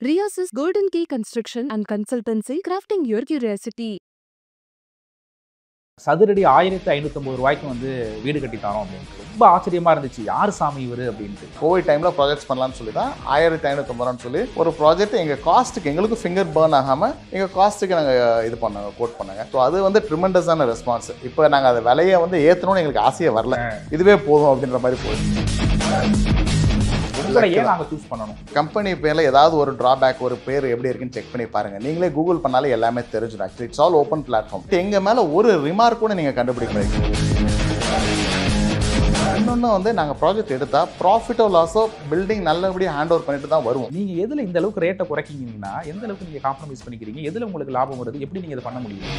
Rios' Golden Key Construction and Consultancy, crafting your curiosity. சதுரடி 1550 ரூபாய்க்கு வந்து வீடு கட்டி தரோம் அப்படின்ட்டு ரொம்ப ஆச்சரியமா இருந்துச்சு. யார் சாமி இவரு அப்படின்ட்டு. கோவிட் டைம்ல ப்ராஜெக்ட்ஸ் பண்ணலாம்னு சொல்லி தான் 1550 ரூபான்னு சொல்லி ஒரு ப்ராஜெக்ட் எங்க காஸ்ட்டுக்கு எங்களுக்கு ஃபிங்கர் பர்ன் ஆகாம எங்க காஸ்ட்டுக்கு நாங்கள் இது பண்ணாங்க, கோட் பண்ணாங்க. ஸோ அது வந்து ட்ரிமெண்டஸான ரெஸ்பான்ஸ். இப்போ நாங்கள் அந்த விலையை வந்து ஏற்றணும்னு எங்களுக்கு ஆசையே வரல, இதுவே போதும் அப்படின்ற மாதிரி போயிடுச்சு. ஏன் நாங்கள் சூஸ் பண்ணணும்? கம்பெனி பேரில் ஏதாவது ஒரு ட்ராபேக், ஒரு பேர் எப்படி இருக்குன்னு செக் பண்ணி பாருங்க. நீங்களே கூகுள் பண்ணாலே எல்லாமே தெரிஞ்சிடும். Actually it's all open platform. எங்க மேலே ஒரு ரிமார்க் கூட நீங்கள் கண்டுபிடிக்க முடியும். இன்னொன்று வந்து நாங்கள் ப்ராஜெக்ட் எடுத்தால் ப்ராஃபிட்டோ லாஸோ பில்டிங் நல்லபடியாக ஹேண்ட் ஓவர் பண்ணிட்டு தான் வருவோம். நீங்கள் எதில் இந்த அளவுக்கு ரேட்டை குறைக்கிங்கன்னா எந்த அளவுக்கு நீங்கள் காம்ப்ரமைஸ் பண்ணிக்கிறீங்க, எதில் உங்களுக்கு லாபம் வருது, எப்படி நீங்கள் இதை பண்ண முடியும்?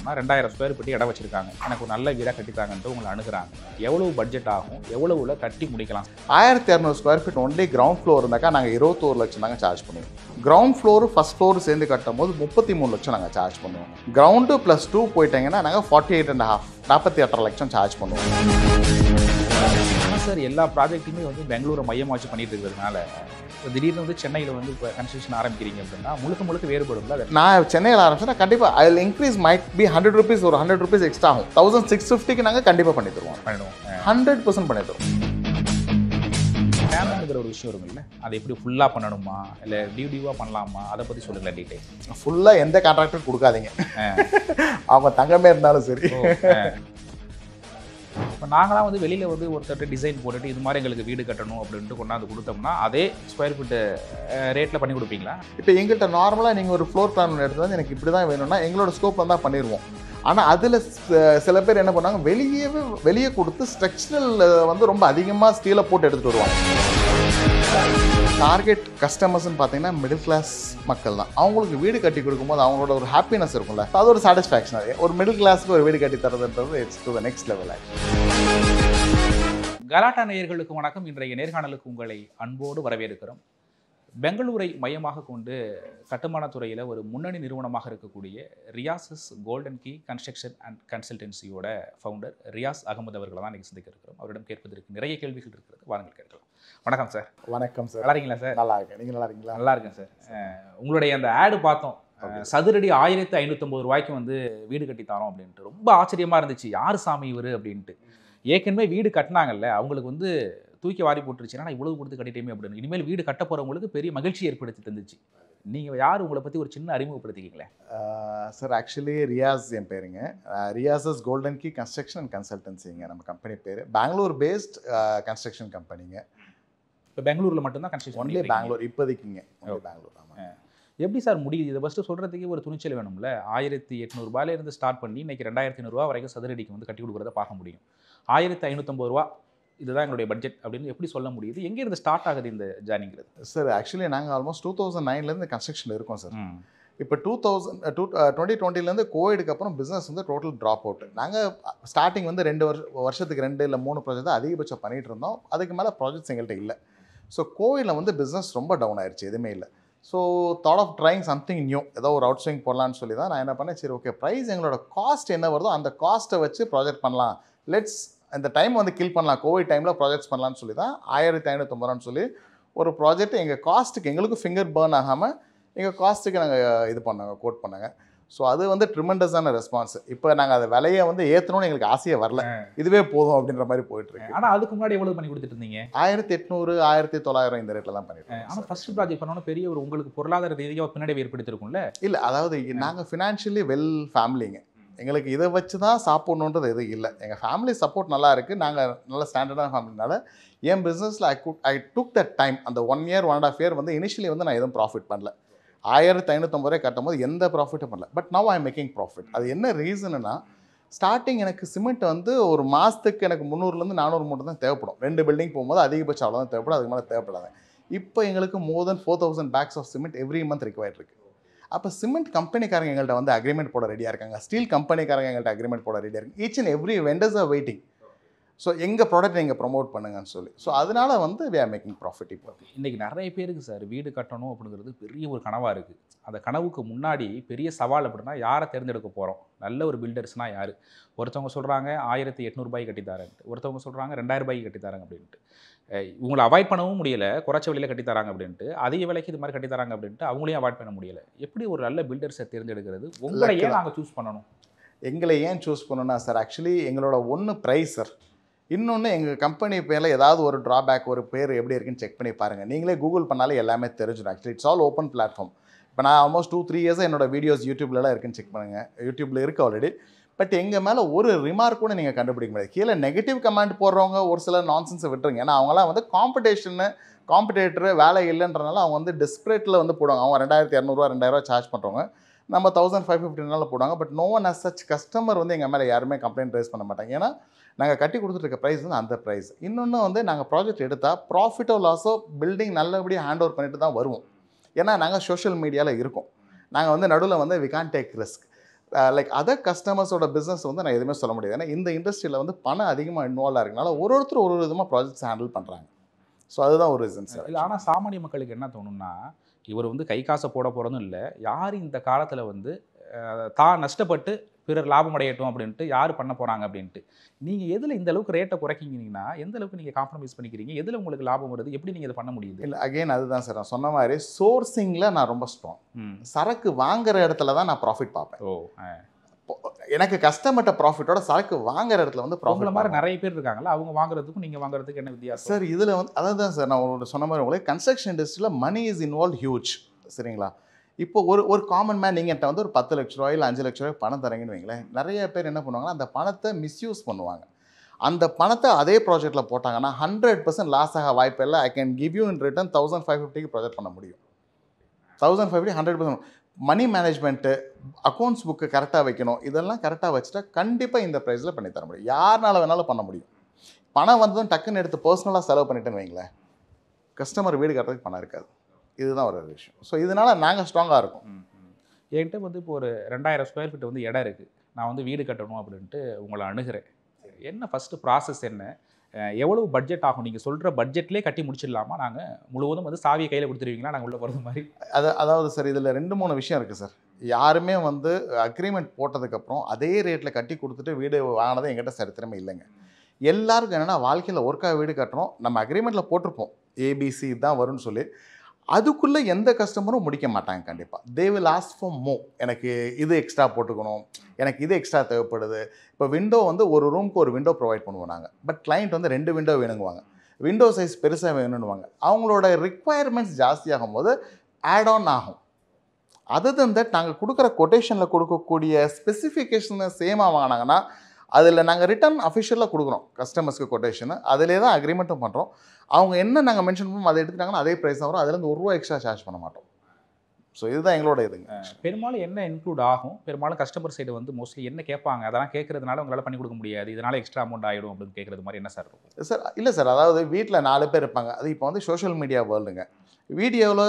2000 ஸ்கொயர் ஃபீட் இடம் வச்சிருக்காங்க, எனக்கு ஒரு நல்ல வீடாக கட்டித்தாங்கன்ட்டு உங்களை அணுகிறாங்க. எவ்வளவு பட்ஜெட் ஆகும், எவ்வளவுல கட்டி முடிக்கலாம்? 1200 square feet only ground floor இருந்தாக்கா நாங்கள் 21 லட்சம் தாங்க சார்ஜ் பண்ணுவோம். கிரவுண்ட் ஃப்ளோர் ஃபர்ஸ்ட் ஃப்ளோர் சேர்ந்து கட்டும் போது 33 லட்சம் நாங்கள் சார்ஜ் பண்ணுவோம். கிரவுண்டு +2 போயிட்டாங்கன்னா நாங்கள் 48.5 48.5 லட்சம் சார்ஜ் பண்ணுவோம். சார் எல்லா ப்ராஜெக்ட்டுமே வந்து பெங்களூரை மையமாக வச்சு பண்ணிட்டு இருக்கிறதுனால திடீர்னு வந்து சென்னையில் வந்து இப்போ கன்ஸ்ட்ரக்ஷன் ஆரம்பிக்கிறீங்க அப்படின்னா முழுக்க வேறுபடும். நான் சென்னையில் ஆரம்பிச்சேன்னா கண்டிப்பாா I will increase might be 100 rupees, ஒரு 100 rupees எக்ஸ்ட்ரா ஆகும். 1650க்கு நாங்கள் கண்டிப்பாக பண்ணி தருவோம். 100% பண்ணி தருவோம். ஃபேமிலிங்கிற ஒரு விஷயம் இருக்குல்ல, அதை எப்படி ஃபுல்லாக பண்ணணுமா இல்லை டியூடியூவாக பண்ணலாமா, அதை பற்றி சொல்லுங்களேன் டீட்டெயில். ஃபுல்லாக எந்த கான்ட்ராக்டரும் கொடுக்காதீங்க, அவங்க தங்கமே இருந்தாலும் சரி. இப்போ நாங்களாம் வந்து வெளியில் வந்து ஒருத்தர் டிசைன் போட்டுட்டு இது மாதிரி எங்களுக்கு வீடு கட்டணும் அப்படின்ட்டு கொண்டாந்து கொடுத்தோம்னா அதே ஸ்கொயர் ஃபீட்டு ரேட்டில் பண்ணி கொடுப்பீங்களா? இப்போ எங்கள்கிட்ட நார்மலாக நீங்கள் ஒரு ஃப்ளோர் பிளான் எடுத்து வந்து எனக்கு இப்படி தான் வேணும்னா எங்களோட ஸ்கோப் தான் பண்ணிடுவோம். ஆனால் அதில் சில பேர் என்ன பண்ணாங்க, வெளியே கொடுத்து ஸ்ட்ரக்சரல் வந்து ரொம்ப அதிகமாக ஸ்டீலை போட்டு எடுத்துகிட்டு வருவாங்க. டார்கெட் கஸ்டமர்ஸ்ன்னு பார்த்தீங்கன்னா மிடில் கிளாஸ் மக்கள் தான். அவங்களுக்கு வீடு கட்டி கொடுக்கும்போது அவங்களோட ஒரு ஹாப்பினஸ் இருக்கும்ல, அது ஒரு சாட்டிஸ்ஃபேக்ஷன். ஒரு மிடில் கிளாஸுக்கு ஒரு வீடு கட்டி தரதுன்றது it's to the next level. Galatta நேயர்களுக்கு வணக்கம். இன்றைய நேர்காணலுக்கு உங்களை அன்போடு வரவேற்கிறோம். பெங்களூரை மையமாக கொண்டு கட்டுமானத்துறையில் ஒரு முன்னணி நிறுவனமாக இருக்கக்கூடிய Riyaz's Golden Key Construction and கன்சல்டன்சியோட ஃபவுண்டர் ரியாஸ் அகமது அவர்களை தான் இன்றைக்கி சந்திக்க இருக்கிறோம். அவரிடம் கேட்பதற்கு நிறைய கேள்விகள் இருக்கிறது, வாருங்கள் கேட்கலாம். வணக்கம் சார். வணக்கம் சார். நல்லா இருக்கீங்களா சார்? நல்லா இருக்கேன். நீங்கள் நல்லா இருக்கீங்களா? நல்லா இருக்கேன் சார். உங்களுடைய அந்த ஆடு பார்த்தோம், சதுரடி 1550 ரூபாய்க்கு வந்து வீடு கட்டி தரோம் அப்படின்ட்டு ரொம்ப ஆச்சரியமாக இருந்துச்சு. யார் சாமி இவர் அப்படின்ட்டு. ஏற்கனவே வீடு கட்டினாங்கல்ல, அவங்களுக்கு வந்து தூக்கி வாரி போட்டுருச்சுன்னா நான் இவ்வளவு கொடுத்து கட்டிட்டேமே அப்படின்னு இனிமேல் வீடு கட்ட போகிறவங்களுக்கு பெரிய மகிழ்ச்சி ஏற்படுத்தி தந்துச்சு. நீங்கள் யார், உங்களை பற்றி ஒரு சின்ன அறிமுகப்படுத்திக்கிங்களேன் சார். ஆக்சுவலி ரியாஸ் என் பேருங்க. Riyaz's Golden Key Construction and கன்சல்டன்சிங்க நம்ம கம்பெனி பேர். பெங்களூர் பேஸ்ட் கன்ஸ்ட்ரக்ஷன் கம்பெனிங்க. இப்போ பெங்களூரில் மட்டும்தான் கன்ஸ்ட்ரக்ஷன் ஒன்லி பெங்களூர் இப்போதைக்குங்க. பெங்களூர். ஆமாம். எப்படி சார் முடியுது? இதை ஃபஸ்ட்டு சொல்கிறதுக்கே ஒரு துணிச்சல் வேணும்ல. 1800 ரூபாயிலேருந்து ஸ்டார்ட் பண்ணி இன்றைக்கி 2500 ரூபா வரைக்கும் சதுரடிக்கு வந்து கட்டி கொடுக்குறத பார்க்க முடியும். 1550 ரூபா இதுதான் எங்களுடைய பட்ஜெட் அப்படின்னு எப்படி சொல்ல முடியுது? எங்கேருந்து ஸ்டார்ட் ஆகுது இந்த ஜேர்னிங்கிறது? சார் ஆக்சுவலி நாங்கள் ஆல்மோஸ்ட் 2009லேருந்து கன்ஸ்ட்ரக்ஷனில் இருக்கோம் சார். இப்போ 2020லேருந்து கோவிடுக்கு அப்புறம் பிஸ்னஸ் வந்து டோட்டல் ட்ராப் அவுட். நாங்கள் ஸ்டார்டிங் வந்து 2 வருஷத்துக்கு 2 இல்லை 3 ப்ராஜெக்ட் தான் அதிகபட்சம் பண்ணிகிட்டு இருந்தோம். அதுக்கு மேலே ப்ராஜெக்ட்ஸ் எங்கள்கிட்ட இல்லை. ஸோ கோவிடில் வந்து பிஸ்னஸ் ரொம்ப டவுன் ஆயிடுச்சு, எதுவுமே இல்லை. So thought of trying something new, ஏதோ ஒரு அவுட் ஸ்விங் போடலான்னு சொல்லி தான் நான் என்ன பண்ணேன், சரி ஓகே ப்ரைஸ் எங்களோட காஸ்ட் என்ன வருதோ அந்த காஸ்ட்டை வச்சு ப்ராஜெக்ட் பண்ணலாம், லெட்ஸ் இந்த டைம் வந்து கில் பண்ணலாம், கோவிட் டைமில் ப்ராஜெக்ட்ஸ் பண்ணலான்னு சொல்லி தான் 1550 ரூபான்னு சொல்லி ஒரு ப்ராஜெக்ட் எங்கள் காஸ்ட்டுக்கு எங்களுக்கு ஃபிங்கர் பர்ன் ஆகாமல் எங்கள் காஸ்ட்டுக்கு நாங்கள் இது பண்ணாங்க, கோட் பண்ணாங்க. ஸோ அது வந்து ட்ரிமெண்டஸான ரெஸ்பான்ஸ். இப்போ நாங்கள் அதை விலையை வந்து ஏற்றணும்னு எங்களுக்கு ஆசையே வரல, இதுவே போதும் அப்படின்ற மாதிரி போயிட்டுருக்கு. ஆனால் அதுக்கு முன்னாடி எவ்வளோ பண்ணி கொடுத்துட்டு இருந்தீங்க? 1800 1900 இந்த ரேட்டில் தான் பண்ணிட்டு. ஆனால் ஃபர்ஸ்ட் ப்ராஜெக்ட் பண்ணோன்னா பெரிய ஒரு உங்களுக்கு பொருளாதார ரீதியாக பின்னாடி ஏற்படுத்திருக்கும்ல? இல்லை, அதாவது நாங்கள் ஃபினான்ஷியலி வெல் ஃபேமிலிங்க. எங்களுக்கு இதை வச்சு தான் சாப்பிட்ணுன்றது எதுவும் இல்லை. எங்கள் ஃபேமிலி சப்போர்ட் நல்லா இருக்குது. நாங்கள் நல்ல ஸ்டாண்டர்டான ஃபேமிலினால என் பிஸ்னஸில் ஐ டுக் தட் டைம். அந்த 1 year 1.5 year வந்து இனிஷியலி வந்து நான் எதுவும் ப்ராஃபிட் பண்ணல. 1550 ரூபாய் கட்டும் போது எந்த ப்ராஃபிட்டும் பண்ணல. But now I am making profit. அது என்ன ரீசனுன்னா, ஸ்டார்டிங் எனக்கு சிமெண்ட் வந்து ஒரு மாதத்துக்கு எனக்கு 300லேருந்து 400 மூட்டை தான் தேவைப்படும். 2 பில்டிங் போகும்போது அதிகபட்சம் அவ்வளோதான் தேவைப்படும், அதுக்கு மேலே தேவைப்படாது. இப்போ எங்களுக்கு more than 4000 bags of cement every month required இருக்குது. அப்போ சிமெண்ட் கம்பெனிக்காரங்க எங்கள்கிட்ட வந்து அக்ரிமெண்ட் போட ரெடியாக இருக்காங்க, ஸ்டீல் கம்பெனிக்காரங்க எங்கள்கிட்ட அக்ரிமெண்ட் போட ரெடியாக இருக்குது. Each and every vendors are waiting. So எங்கள் ப்ராடக்ட் நீங்கள் ப்ரொமோட் பண்ணுங்கன்னு சொல்லி. ஸோ அதனால வந்து வி ஆர் மேக்கிங் ப்ராஃபிட். இப்போ இன்றைக்கி நிறைய பேருக்கு சார் வீடு கட்டணும் அப்படிங்கிறது பெரிய ஒரு கனவாக இருக்குது. அந்த கனவுக்கு முன்னாடி பெரிய சவால் அப்படின்னா யாரை தேர்ந்தெடுக்க போகிறோம், நல்ல ஒரு பில்டர்ஸ்னால் யார்? ஒருத்தவங்க சொல்கிறாங்க 1800 ரூபாய்க்கு கட்டித்தாரன்ட்டு, ஒருத்தவங்க சொல்கிறாங்க 2000 ரூபாய்க்கு கட்டித்தாரங்க அப்படின்ட்டு. இவங்களை அவாய்ட் பண்ணவும் முடியலை, குறைச்ச விலையில் கட்டித்தராங்க அப்படின்ட்டு, அதிக விலைக்கு இது மாதிரி கட்டித்தராங்க அப்படின்ட்டு அவங்களையும் அவாய்ட் பண்ண முடியலை. எப்படி ஒரு நல்ல பில்டர்ஸை தேர்ந்தெடுக்கிறது? உங்களை ஏன் நாங்கள் சூஸ் பண்ணணும்? எங்களை ஏன் சூஸ் பண்ணணும்னா சார், ஆக்சுவலி எங்களோட ஒன்று ப்ரைஸ் சார், இன்னொன்று எங்கள் கம்பெனி பேரில் ஏதாவது ஒரு ட்ராபேக், ஒரு பேர் எப்படி இருக்குன்னு செக் பண்ணி பாருங்கள். நீங்களே கூகுள் பண்ணாலே எல்லாமே தெரிஞ்சிடும். Actually it's all open platform. இப்போ நான் ஆல்மோஸ்ட் 2-3 இயர்ஸாக என்னோட வீடியோஸ் யூடியூப்லலாம் இருக்குன்னு செக் பண்ணுங்கள். யூடியூப்பில் இருக்குது ஆல்ரெடி. பட் எங்கள் மேலே ஒரு ரிமார்க் கூட நீங்கள் கண்டுபிடிக்க முடியாது. கீழே நெகட்டிவ் கமெண்ட் போடுறவங்க ஒரு சில நான்சென்ஸை விட்டுருங்க. ஏன்னா அவங்களாம் வந்து காம்படேட்டரு வேலை இல்லைன்றனால அவங்க வந்து டெஸ்பரேட்டில் வந்து போடுவாங்க. அவங்க 2200 2000 சார்ஜ் பண்ணுறவங்க, நம்ம 1550 போடுவாங்க. But no one as such customer வந்து எங்கள் மேலே யாருமே கம்ப்ளைண்ட் ரைஸ் பண்ண மாட்டாங்க. ஏன்னா நாங்கள் கட்டி கொடுத்துருக்க ப்ரைஸ் வந்து அந்த ப்ரைஸ். இன்னொன்று வந்து நாங்கள் ப்ராஜெக்ட் எடுத்தால் ப்ராஃபிட்டோ லாஸோ பில்டிங் நல்லபடியாக ஹேண்ட் ஓவர் பண்ணிட்டு தான் வருவோம். ஏன்னா நாங்கள் சோஷியல் மீடியாவில் இருக்கோம். நாங்கள் வந்து நடுவில் வந்து we can take risk. Like other கஸ்டமர்ஸோட பிஸ்னஸ் வந்து நான் எதுவுமே சொல்ல முடியாது. ஏன்னா இந்த இண்டஸ்ட்ரியில் வந்து பணம் அதிகமாக இன்வால்வ் இருக்கனால ஒருத்தர் ஒரு விதமாக ப்ராஜெக்ட்ஸ் ஹேண்டில் பண்ணுறாங்க. ஸோ அதுதான் ஒரு ரீசன் சார். இல்லை, ஆனால் சாமானிய மக்களுக்கு என்ன தோணும்னா, இவர் வந்து கை காசை போட போகிறதும் இல்லை, யார் இந்த காலத்தில் வந்து தான் நஷ்டப்பட்டு பிறர் லாபம் அடையட்டும் அப்படின்ட்டு யார் பண்ண போகிறாங்க அப்படின்ட்டு. நீங்கள் எதில் இந்த அளவுக்கு ரேட்டை குறைக்கிங்கன்னா எந்த அளவுக்கு நீங்கள் காம்ப்ரமைஸ் பண்ணிக்கிறீங்க? எதில் உங்களுக்கு லாபம் வருது? எப்படி நீங்கள் இதை பண்ண முடியுது? இல்லை, அகெயின் அதுதான் சார் நான் சொன்ன மாதிரி சோர்சிங்கில் நான் ரொம்ப ஸ்ட்ராங். சரக்கு வாங்குற இடத்துல தான் நான் ப்ராஃபிட் பார்ப்பேன். எனக்கு கஸ்டமர்கிட்ட ப்ராஃபிட்டோட சரக்கு வாங்குற இடத்துல வந்து ப்ராஃபிட் மாதிரி நிறைய பேர் இருக்காங்களா, அவங்க வாங்குறதுக்கும் நீங்கள் வாங்குறதுக்கு என்ன வித்தியாசம் சார்? இதில் வந்து அதான் சார் நான் உங்களுக்கு சொன்ன மாதிரி, உங்களுக்கு கன்ஸ்ட்ரக்ஷன் இண்டஸ்ட்ரியில் மணி இஸ் இன்வால்வ் ஹியூஜ். சரிங்களா? இப்போ ஒரு காமன் மேன் நீங்கள் என்கிட்ட வந்து ஒரு 10 லட்ச ரூபாய் இல்லை 5 லட்ச ரூபாய் பணம் தரீங்கன்னு வைங்களேன், நிறைய பேர் என்ன பண்ணுவாங்கன்னா அந்த பணத்தை மிஸ்யூஸ் பண்ணுவாங்க. அந்த பணத்தை அதே ப்ராஜெக்ட்டில் போட்டாங்கன்னா 100% லாஸ் ஆக வாய்ப்பு இல்லை. I can give you in return 1550க்கு ப்ராஜெக்ட் பண்ண முடியும். 1550 100% மணி மேனேஜ்மெண்ட்டு, அக்கௌண்ட்ஸ் புக்கு கரெக்டாக வைக்கணும். இதெல்லாம் கரெக்டாக வச்சுட்டா கண்டிப்பாக இந்த ப்ரைஸில் பண்ணி தர முடியும். யாருனால வேணாலும் பண்ண முடியும். பணம் வந்ததும் டக்குன்னு எடுத்து பர்சனலாக செலவு பண்ணிட்டேன்னு வைங்களேன், கஸ்டமர் வீடு கட்டுறதுக்கு பணம் இருக்காது. இதுதான் ஒரு விஷயம். ஸோ இதனால் நாங்கள் ஸ்ட்ராங்காக இருக்கோம். என்கிட்ட வந்து இப்போ ஒரு 2000 ஸ்கொயர் ஃபீட் வந்து இடம் இருக்குது, நான் வந்து வீடு கட்டணும் அப்படின்ட்டு உங்களை அணுகிறேன். என்ன ஃபஸ்ட்டு ப்ராசஸ் என்ன? எவ்வளவு பட்ஜெட் ஆகும்? நீங்கள் சொல்கிற பட்ஜெட்லேயே கட்டி முடிச்சிடலாமா? நாங்கள் முழுவதும் வந்து சாவியை கையில் கொடுத்துருவீங்களா நாங்கள் உள்ளே போகிறது மாதிரி? அதாவது சார் இதில் 2-3 விஷயம் இருக்குது சார். யாருமே வந்து அக்ரிமெண்ட் போட்டதுக்கப்புறம் அதே ரேட்டில் கட்டி கொடுத்துட்டு வீடு வாங்கினது எங்கிட்ட சரித்திரமே இல்லைங்க. எல்லாருக்கும் என்னென்னா, வாழ்க்கையில் ஒர்க்காக வீடு கட்டுறோம், நம்ம அக்ரிமெண்ட்டில் போட்டிருப்போம் ஏபிசி தான் வரும்னு சொல்லி, அதுக்குள்ளே எந்த கஸ்டமரும் முடிக்க மாட்டாங்க. கண்டிப்பாக they will ask for more. எனக்கு இது எக்ஸ்ட்ரா போட்டுக்கணும், எனக்கு இது எக்ஸ்ட்ரா தேவைப்படுது. இப்போ விண்டோ வந்து ஒரு ரூமுக்கு ஒரு விண்டோ ப்ரொவைட் பண்ணுவோம் நாங்கள். பட் கிளைண்ட் வந்து 2 விண்டோ வேணுங்குவாங்க, விண்டோ சைஸ் பெருசாக வேணும்னுவாங்க. அவங்களோட ரிக்குவயர்மெண்ட்ஸ் ஜாஸ்தியாகும் போது ஆட் ஆன் ஆகும். அதர் தன் தட் நாங்கள் கொடுக்குற கொட்டேஷனில் கொடுக்கக்கூடிய ஸ்பெசிஃபிகேஷனை சேமாக வாங்கினாங்கன்னா அதில் நாங்கள் ரிட்டன் அஃபிஷியலாக கொடுக்குறோம் கஸ்டமர்ஸ்க்கு கொட்டேஷனு. அதிலே தான் அக்ரிமெண்ட்டும் பண்ணுறோம். அவங்க என்ன நாங்கள் மென்ஷன் பண்ணுவோம் அதை எடுத்துட்டாங்கன்னா அதே ப்ரைஸ் தான் வரும். அதுலேருந்து ₹1 எக்ஸ்ட்ரா சார்ஜ் பண்ண மாட்டோம். ஸோ இதுதான் எங்களோட இதுங்க. பெரும்பாலும் என்ன இன்க்ளூட் ஆகும்? பெரும்பாலும் கஸ்டமர் சைடு வந்து மோஸ்ட்லி என்ன கேட்பாங்க? அதெல்லாம் கேட்கறதுனால உங்களால் பண்ணி கொடுக்க முடியாது, இதனால் எக்ஸ்ட்ரா அமௌண்ட் ஆகிடும் அப்படின்னு கேட்குறது மாதிரி என்ன சார் இருக்கும்? சார் இல்லை சார், அதாவது வீட்டில் 4 பேர் இருப்பாங்க. அது இப்போ வந்து சோஷியல் மீடியா வேர்ல்டுங்க. வீடியோவில்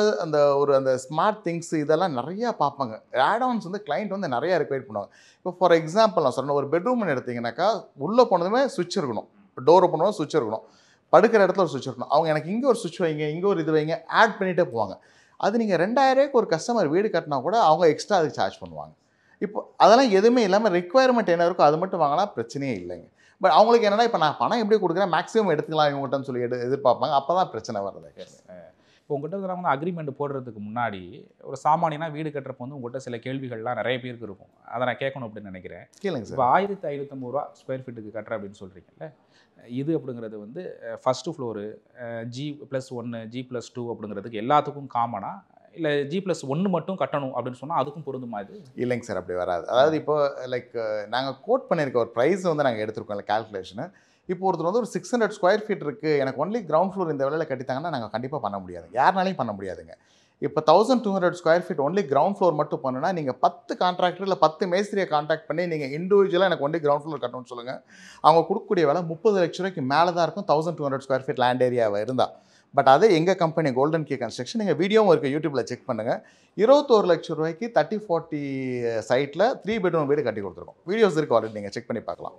அந்த ஸ்மார்ட் திங்ஸ் இதெல்லாம் நிறையா பார்ப்பாங்க. ஆட்-ஆன்ஸ் வந்து கிளைண்ட் வந்து நிறையா ரிக்வயர் பண்ணுவாங்க. இப்போ ஃபார் எக்ஸாம்பிள் நான் சொன்னேன், ஒரு பெட்ரூம்னு எடுத்திங்கனாக்கா உள்ளே போனதுமே சுவிட்ச் இருக்கணும், டோர் ஓப்பன் பண்ணால் சுவிட்ச் இருக்கணும், படுக்கிற இடத்துல ஒரு சுவிட்ச் இருக்கணும். அவங்க எனக்கு இங்கே ஒரு சுவிட்ச் வைங்க, இங்கே ஒரு இது வைங்க, ஆட் பண்ணிகிட்டே போவாங்க. அது நீங்கள் 2000 ஒரு கஸ்டமர் வீடு கட்டினா கூட அவங்க எக்ஸ்ட்ரா அதுக்கு சார்ஜ் பண்ணுவாங்க. இப்போ அதெல்லாம் எதுவுமே இல்லாமல் ரிக்வயர்மெண்ட் என்ன இருக்கோ அது மட்டும் வாங்கினா பிரச்சனையே இல்லைங்க. பட் அவங்களுக்கு என்னென்னா, இப்போ நான் பணம் எப்படி கொடுக்குறேன், மேக்ஸிமம் எடுத்துக்கலாம் இவங்ககிட்டன்னு சொல்லி எதிர்பார்ப்பாங்க. அப்போ தான் பிரச்சனை வருது. இப்போ உங்கள்கிட்ட வந்து அக்ரிமெண்ட் போடுறதுக்கு முன்னாடி ஒரு சாமானியனா வீடு கட்டுறப்போ வந்து உங்கள்கிட்ட சில கேள்விகள்லாம் நிறைய பேருக்கு இருக்கும். அதை நான் கேட்கணும் அப்படின்னு நினைக்கிறேன். கேளுங்க சார். இப்போ ₹1550 ஸ்கொயர் ஃபீட்டுக்கு கட்டுற அப்படின்னு சொல்கிறீங்கல்ல, இது அப்படிங்கிறது வந்து ஃபஸ்ட்டு ஃப்ளோரு G+1 G+2 அப்படிங்கிறதுக்கு எல்லாத்துக்கும் காமனா, இல்லை G+1 மட்டும் கட்டணும் அப்படின்னு சொன்னால் அதுக்கும் பொருந்துமா? இது இல்லைங்க சார், அப்படி வராது. அதாவது இப்போ லைக் நாங்கள் கோட் பண்ணியிருக்க ஒரு ப்ரைஸ் வந்து நாங்கள் எடுத்துருக்கோம் இல்லை கால்குலேஷனு. இப்போ ஒருத்தர் வந்து ஒரு 600 ஸ்கொயர் ஃபீட் இருக்குது, எனக்கு ஒன்லி கிரவுண்ட் ஃப்ளோர் இந்த வேலையில் கட்டித்தாங்கன்னா நாங்கள் கண்டிப்பாக பண்ண முடியாது, யாருனாலையும் பண்ண முடியாதுங்க. இப்போ 1200 square feet only ground floor மட்டும் பண்ணுன்னா நீங்கள் 10 கான்ட்ராக்டர் இல்லை 10 மேஸ்திரியை கான்டாக்ட் பண்ணி நீங்கள் இண்டிவிஜுவலாக எனக்கு ஒன்லி கிரவுண்ட் ஃப்ளோர் கட்டணும்னு சொல்லுங்கள். அவங்க கொடுக்கக்கூடிய வேலை 30 லட்ச ரூபாய்க்கு மேலே தான் இருக்கும் 1200 ஸ்கொயர் ஃபீட் லேண்ட் ஏரியாவை இருந்தால். பட் அதே எங்கள் கம்பெனி கோல்டன் கீ கன்ஸ்ட்ரக்ஷன், நீங்கள் வீடியோவும் இருக்குது யூடியூப்பில் செக் பண்ணுங்கள், 21 லட்ச ரூபாய்க்கு 30-40 சைட்டில் 3 பெட்ரூம் வீடு கட்டி கொடுத்துருக்கோம். வீடியோஸ் இருக்குது ஆல்ரெடி, நீங்கள் செக் பண்ணி பார்க்கலாம்.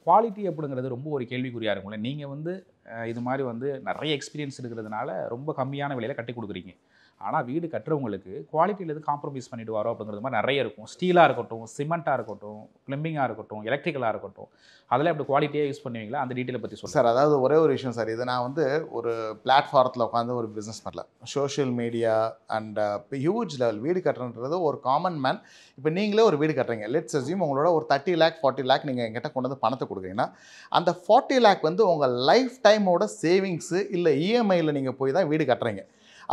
குவாலிட்டி அப்படிங்கிறது ரொம்ப ஒரு கேள்விக்குறியாக இருக்கும்ல. நீங்கள் வந்து இது மாதிரி வந்து நிறைய எக்ஸ்பீரியன்ஸ் இருக்கிறதுனால ரொம்ப கம்மியான விலையில் கட்டி கொடுக்குறீங்க. ஆனால் வீடு கட்டுறவங்களுக்கு குவாலிட்டியில் எது காம்ப்ரமைஸ் பண்ணிட்டு வரோம் அப்படிங்கிறது மாதிரி நிறைய இருக்கும். ஸ்டீலாக இருக்கட்டும், சிமெண்ட்டாக இருக்கட்டும், பிளம்பிங்காக இருக்கட்டும், எலக்ட்ரிக்கலாக இருக்கட்டும், அதெல்லாம் இப்படி குவாலிட்டியாக யூஸ் பண்ணுவீங்களா? அந்த டீட்டெயிலை பற்றி சொல்லுங்கள் சார். அதாவது ஒரே ஒரு விஷயம் சார், இது நான் வந்து ஒரு பிளாட்ஃபாரத்தில் உட்காந்து ஒரு பிஸ்னஸ் பண்ணல. Social media and huge level வீடு கட்டுறன்றது ஒரு காமன் மேன். இப்போ நீங்களே ஒரு வீடு கட்டுறீங்க, லெட்ஸ் அஸ்யூம் உங்களோட ஒரு 30 lakh 40 lakh நீங்கள் என்கிட்ட கொண்டு வந்து பணத்தை கொடுக்குறீங்கன்னா, அந்த 40 lakh வந்து உங்கள் லைஃப் டைமோட சேவிங்ஸு இல்லை இஎம்ஐயில் நீங்கள் போய் தான் வீடு கட்டுறீங்க.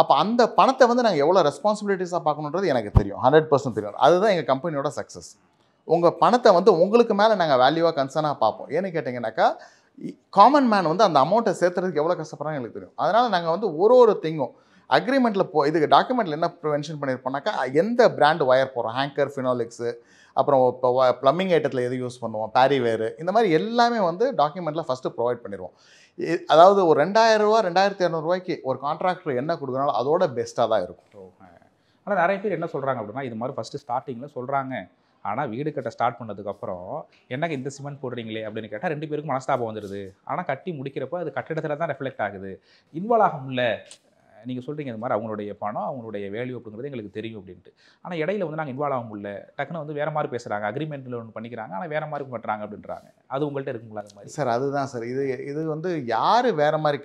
அப்போ அந்த பணத்தை வந்து நாங்கள் எவ்வளோ ரெஸ்பான்சிபிலிட்டிஸாக பார்க்கணுன்றது எனக்கு தெரியும், 100% தெரியும். அதுதான் எங்கள் கம்பெனியோட சக்ஸஸ். உங்கள் பணத்தை வந்து உங்களுக்கு மேலே நாங்கள் வேல்யூவாக கன்சர்னாக பார்ப்போம். ஏன்னு கேட்டிங்கன்னாக்கா, காமன் மேன் வந்து அந்த அமௌண்ட்டை சேர்த்துறதுக்கு எவ்வளோ கஷ்டப்படுறாங்க எங்களுக்கு தெரியும். அதனால் நாங்கள் வந்து ஒரு திங்கும் அக்ரிமெண்ட்டில் இதுக்கு டாக்குமெண்ட்டில் என்ன மென்ஷன் பண்ணியிருப்போம்னாக்கா, எந்த பிராண்டு ஒயர் போடுறோம், ஹேங்கர், ஃபினாலிக்ஸு, அப்புறம் இப்போ ப்ளம்பிங் ஐட்டத்தில் எது யூஸ் பண்ணுவோம், பேரிவேரு, இந்த மாதிரி எல்லாமே வந்து டாக்குமெண்ட்டில் ஃபஸ்ட்டு ப்ரொவைட் பண்ணிடுவோம். அதாவது ஒரு 2000 ரூபா 2200 ரூபாய்க்கு ஒரு கான்ட்ராக்டர் என்ன கொடுக்குறாலும் அதோட பெஸ்ட்டாக தான் இருக்கும். ஆனால் நிறைய பேர் என்ன சொல்கிறாங்க அப்படின்னா, இது மாதிரி ஃபஸ்ட்டு ஸ்டார்டிங்கில் சொல்கிறாங்க, ஆனால் வீடு கட்ட ஸ்டார்ட் பண்ணதுக்கப்புறம் என்னங்க இந்த சிமெண்ட் போடுறீங்களே அப்படின்னு கேட்டால் 2 பேருக்கும் மனஸ்தாபம் வந்துடுது. ஆனால் கட்டி முடிக்கிறப்போ அது கட்டிடத்தில் தான் ரெஃப்ளெக்ட் ஆகுது, இன்வால்வ் ஆக முடியல. நீங்கள் சொல்கிறீங்க இந்த மாதிரி அவங்களுடைய பணம், அவங்களுடைய வேல்யூ அப்படிங்கிறது எங்களுக்கு தெரியும் அப்படின்ட்டு. ஆனால் இடையில வந்து நாங்கள் இன்வால்வ் ஆக முடியல, டக்குன்னு வந்து வேறு மாதிரி பேசுகிறாங்க, அக்ரிமெண்ட்டில் ஒன்று பண்ணிக்கிறாங்க, ஆனால் வேறு மாதிரி பண்ணுறாங்க அப்படின்றாங்க. அது உங்கள்கிட்ட இருக்குங்களா அது மாதிரி? சார் அதுதான் சார், இது வந்து யார் வேறு மாதிரி